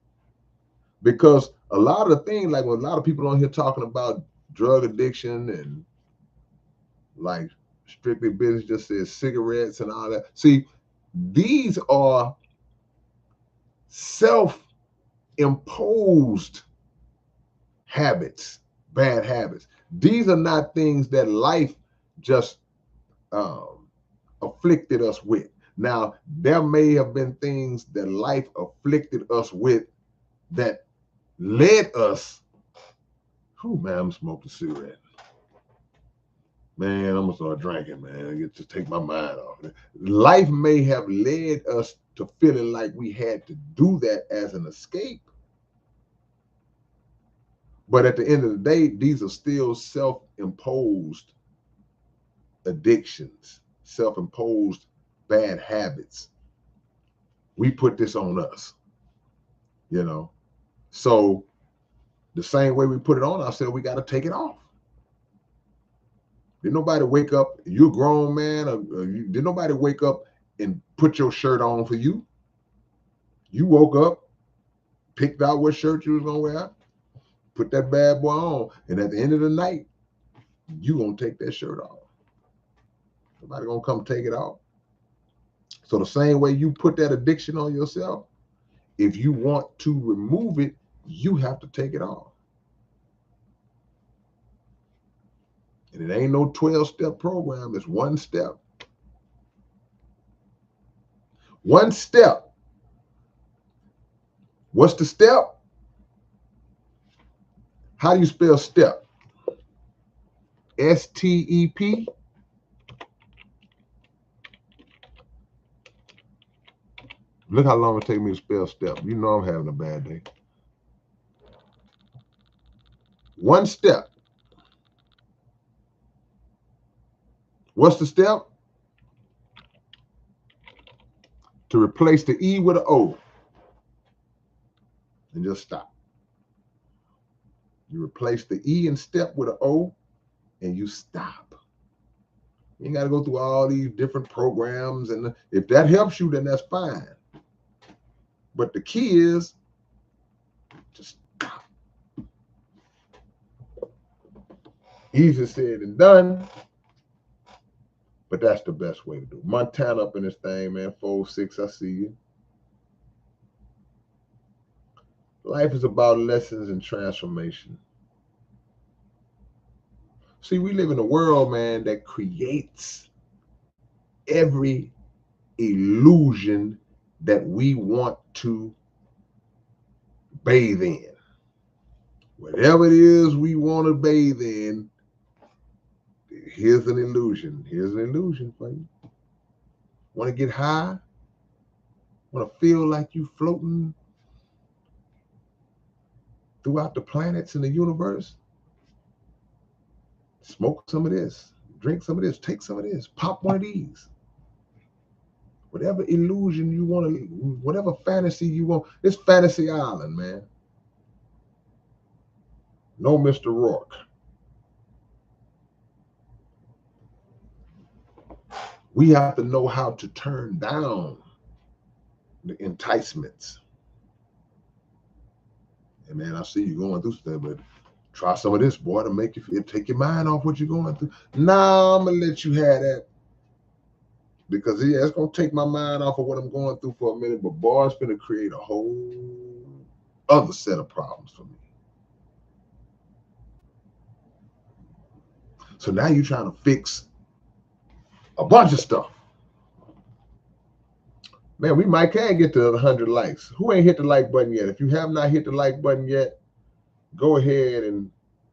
Because a lot of the things, like when a lot of people on here talking about drug addiction and like Strictly Business just says cigarettes and all that. See, these are self-imposed habits, bad habits. These are not things that life just afflicted us with. Now, there may have been things that life afflicted us with that led us. Oh man, I'm smoking a cigarette. Man, I'm gonna start drinking, man. I get to take my mind off. Life may have led us to feeling like we had to do that as an escape. But at the end of the day, these are still self-imposed addictions, self-imposed bad habits. We put this on us, So the same way we put it on ourselves, we got to take it off. Did nobody wake up? You're a grown man. Did nobody wake up and put your shirt on for you? You woke up, picked out what shirt you was gonna wear, put that bad boy on, and at the end of the night, you gonna take that shirt off. Nobody gonna come take it off. So the same way you put that addiction on yourself, if you want to remove it, you have to take it off. And it ain't no 12-step program. It's one step. One step. What's the step? How do you spell step? S-T-E-P? Look how long it take me to spell step. You know I'm having a bad day. One step. What's the step? To replace the E with an O. And just stop. You replace the E in step with an O, and you stop. You ain't got to go through all these different programs. And if that helps you, then that's fine. But the key is just stop. Easier said than done. But that's the best way to do it. Montana up in this thing, man. 4-6, I see you. Life is about lessons and transformation. See, we live in a world, man, that creates every illusion that we want to bathe in. Whatever it is we want to bathe in, here's an illusion. Here's an illusion for you. Want to get high? Want to feel like you floating throughout the planets in the universe? Smoke some of this. Drink some of this. Take some of this. Pop one of these. Whatever illusion you want to, whatever fantasy you want. It's Fantasy Island, man. No Mr. Rourke. We have to know how to turn down the enticements. And man, I see you going through stuff, but try some of this, boy, to make you feel, take your mind off what you're going through. Nah, I'm gonna let you have that. Because yeah, it's gonna take my mind off of what I'm going through for a minute, but boy, it's gonna create a whole other set of problems for me. So now you're trying to fix a bunch of stuff. Man, we might can get to 100 likes. Who ain't hit the like button yet? If you have not hit the like button yet, go ahead and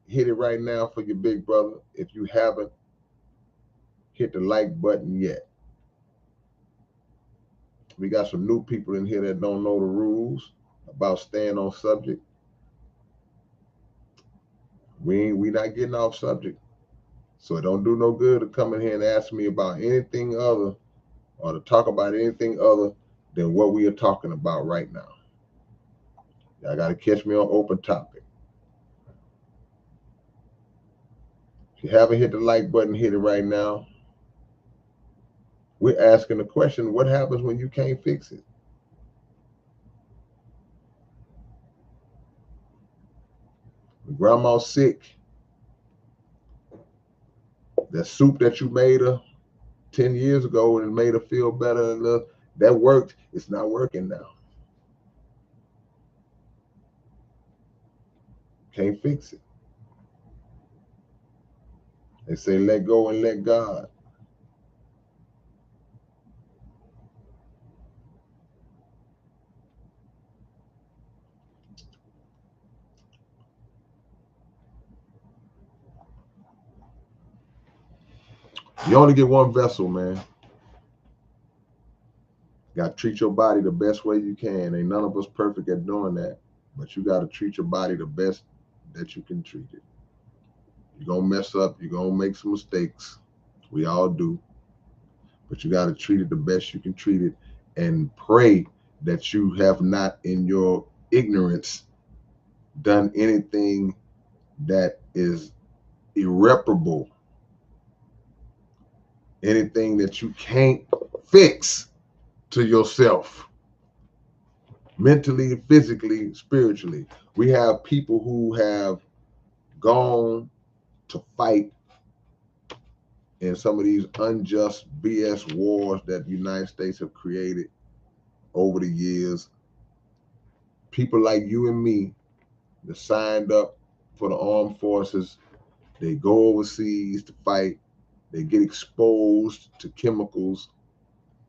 hit it right now for your big brother. If you haven't hit the like button yet. We got some new people in here that don't know the rules about staying on subject. We not getting off subject. So it don't do no good to come in here and ask me about anything other or to talk about anything other than what we are talking about right now. Y'all got to catch me on open topic. If you haven't hit the like button, hit it right now. We're asking the question, what happens when you can't fix it? When grandma's sick, that soup that you made her 10 years ago and made her feel better, that worked. It's not working now. Can't fix it. They say let go and let God. You only get one vessel, man. You got to treat your body the best way you can. Ain't none of us perfect at doing that. But you got to treat your body the best that you can treat it. You're going to mess up. You're going to make some mistakes. We all do. But you got to treat it the best you can treat it and pray that you have not, in your ignorance, done anything that is irreparable Anything that you can't fix to yourself, mentally, physically, spiritually. We have people who have gone to fight in some of these unjust BS wars that the United States have created over the years. People like you and me that signed up for the armed forces, they go overseas to fight, they get exposed to chemicals,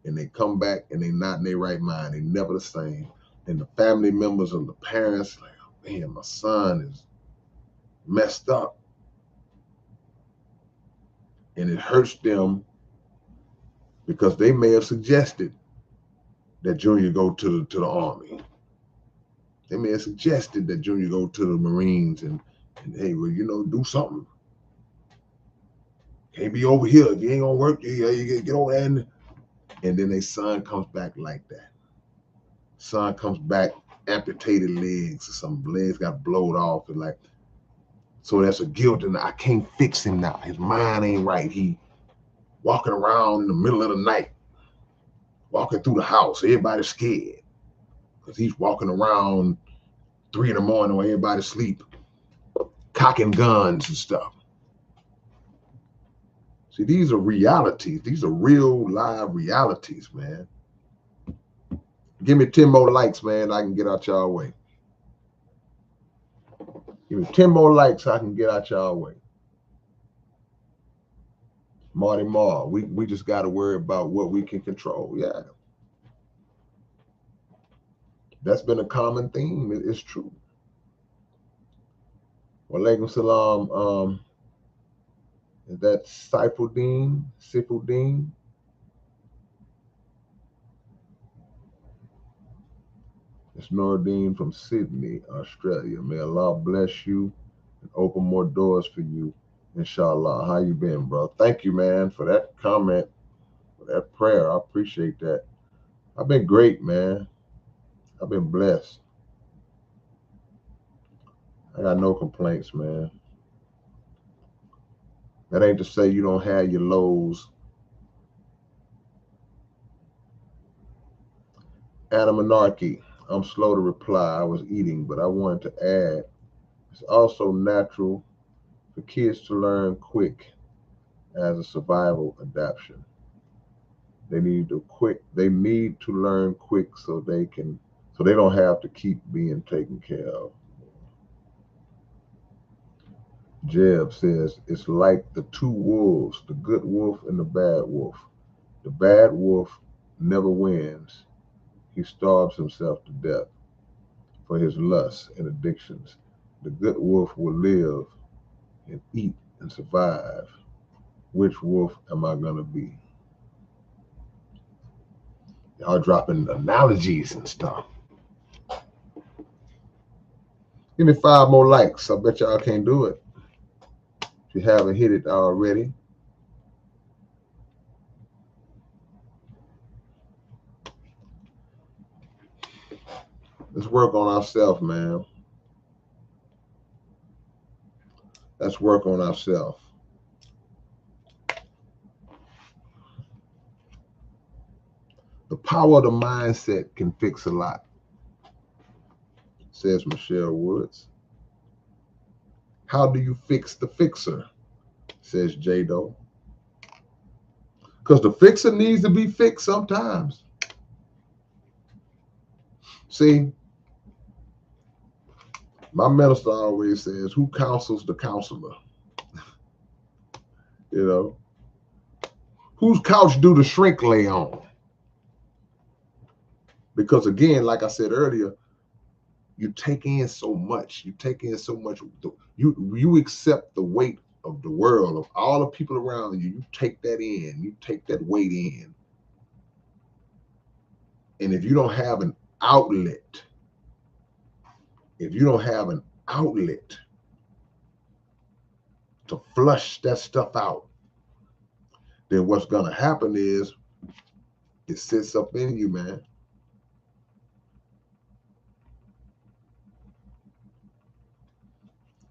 and they come back and they not in their right mind. They never the same. And the family members and the parents, like, oh, man, my son is messed up. And it hurts them because they may have suggested that Junior go to the Army. They may have suggested that Junior go to the Marines and hey, well, do something. Can't be over here. If you ain't gonna work, you get over there. And then their son comes back like that. Son comes back amputated legs or some legs got blowed off and like, so that's a guilt and I can't fix him now. His mind ain't right. He walking around in the middle of the night, walking through the house. Everybody's scared because he's walking around 3 in the morning when everybody's asleep, cocking guns and stuff. See, these are realities. These are real live realities, man. Give me 10 more likes, man. I can get out y'all way. Give me 10 more likes. I can get out y'all way. Marty Marr, we just got to worry about what we can control. Yeah. That's been a common theme. It's true. Walaikum salam. Is that Saifuddin? It's Nordine from Sydney, Australia. May Allah bless you and open more doors for you, inshallah. How you been, bro? Thank you, man, for that comment, for that prayer. I appreciate that. I've been great, man. I've been blessed. I got no complaints, man. That ain't to say you don't have your lows. Adam Anarchy, I'm slow to reply. I was eating, but I wanted to add, it's also natural for kids to learn quick as a survival adaptation. They need to learn quick so they don't have to keep being taken care of. Jeb says it's like the two wolves, the good wolf and the bad wolf. The bad wolf never wins. He starves himself to death for his lusts and addictions. The good wolf will live and eat and survive. Which wolf am I gonna be? Y'all dropping analogies and stuff. Give me 5 more likes. I bet y'all can't do it if you haven't hit it already. Let's work on ourselves, man. Let's work on ourselves. The power of the mindset can fix a lot, says Michelle Woods. How do you fix the fixer, says J-Do. Because the fixer needs to be fixed sometimes. See, my minister always says, who counsels the counselor? Whose couch do the shrink lay on? Because again, like I said earlier, you take in so much. You accept the weight of the world, of all the people around you. You take that in. You take that weight in. And if you don't have an outlet, to flush that stuff out, then what's going to happen is it sits up in you, man.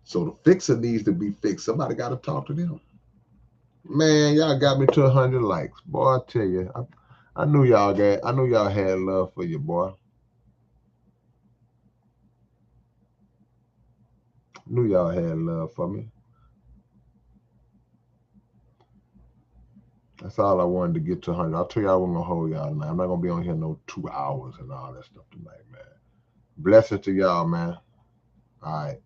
So the fixer needs to be fixed. Somebody got to talk to them. Man, y'all got me to 100 likes. Boy, I tell you, I knew y'all had love for you, boy. Knew y'all had love for me. That's all I wanted to get to 100. I'll tell you I wasn't gonna hold y'all tonight. I'm not gonna be on here no 2 hours and all that stuff tonight, man. Blessings to y'all, man. All right.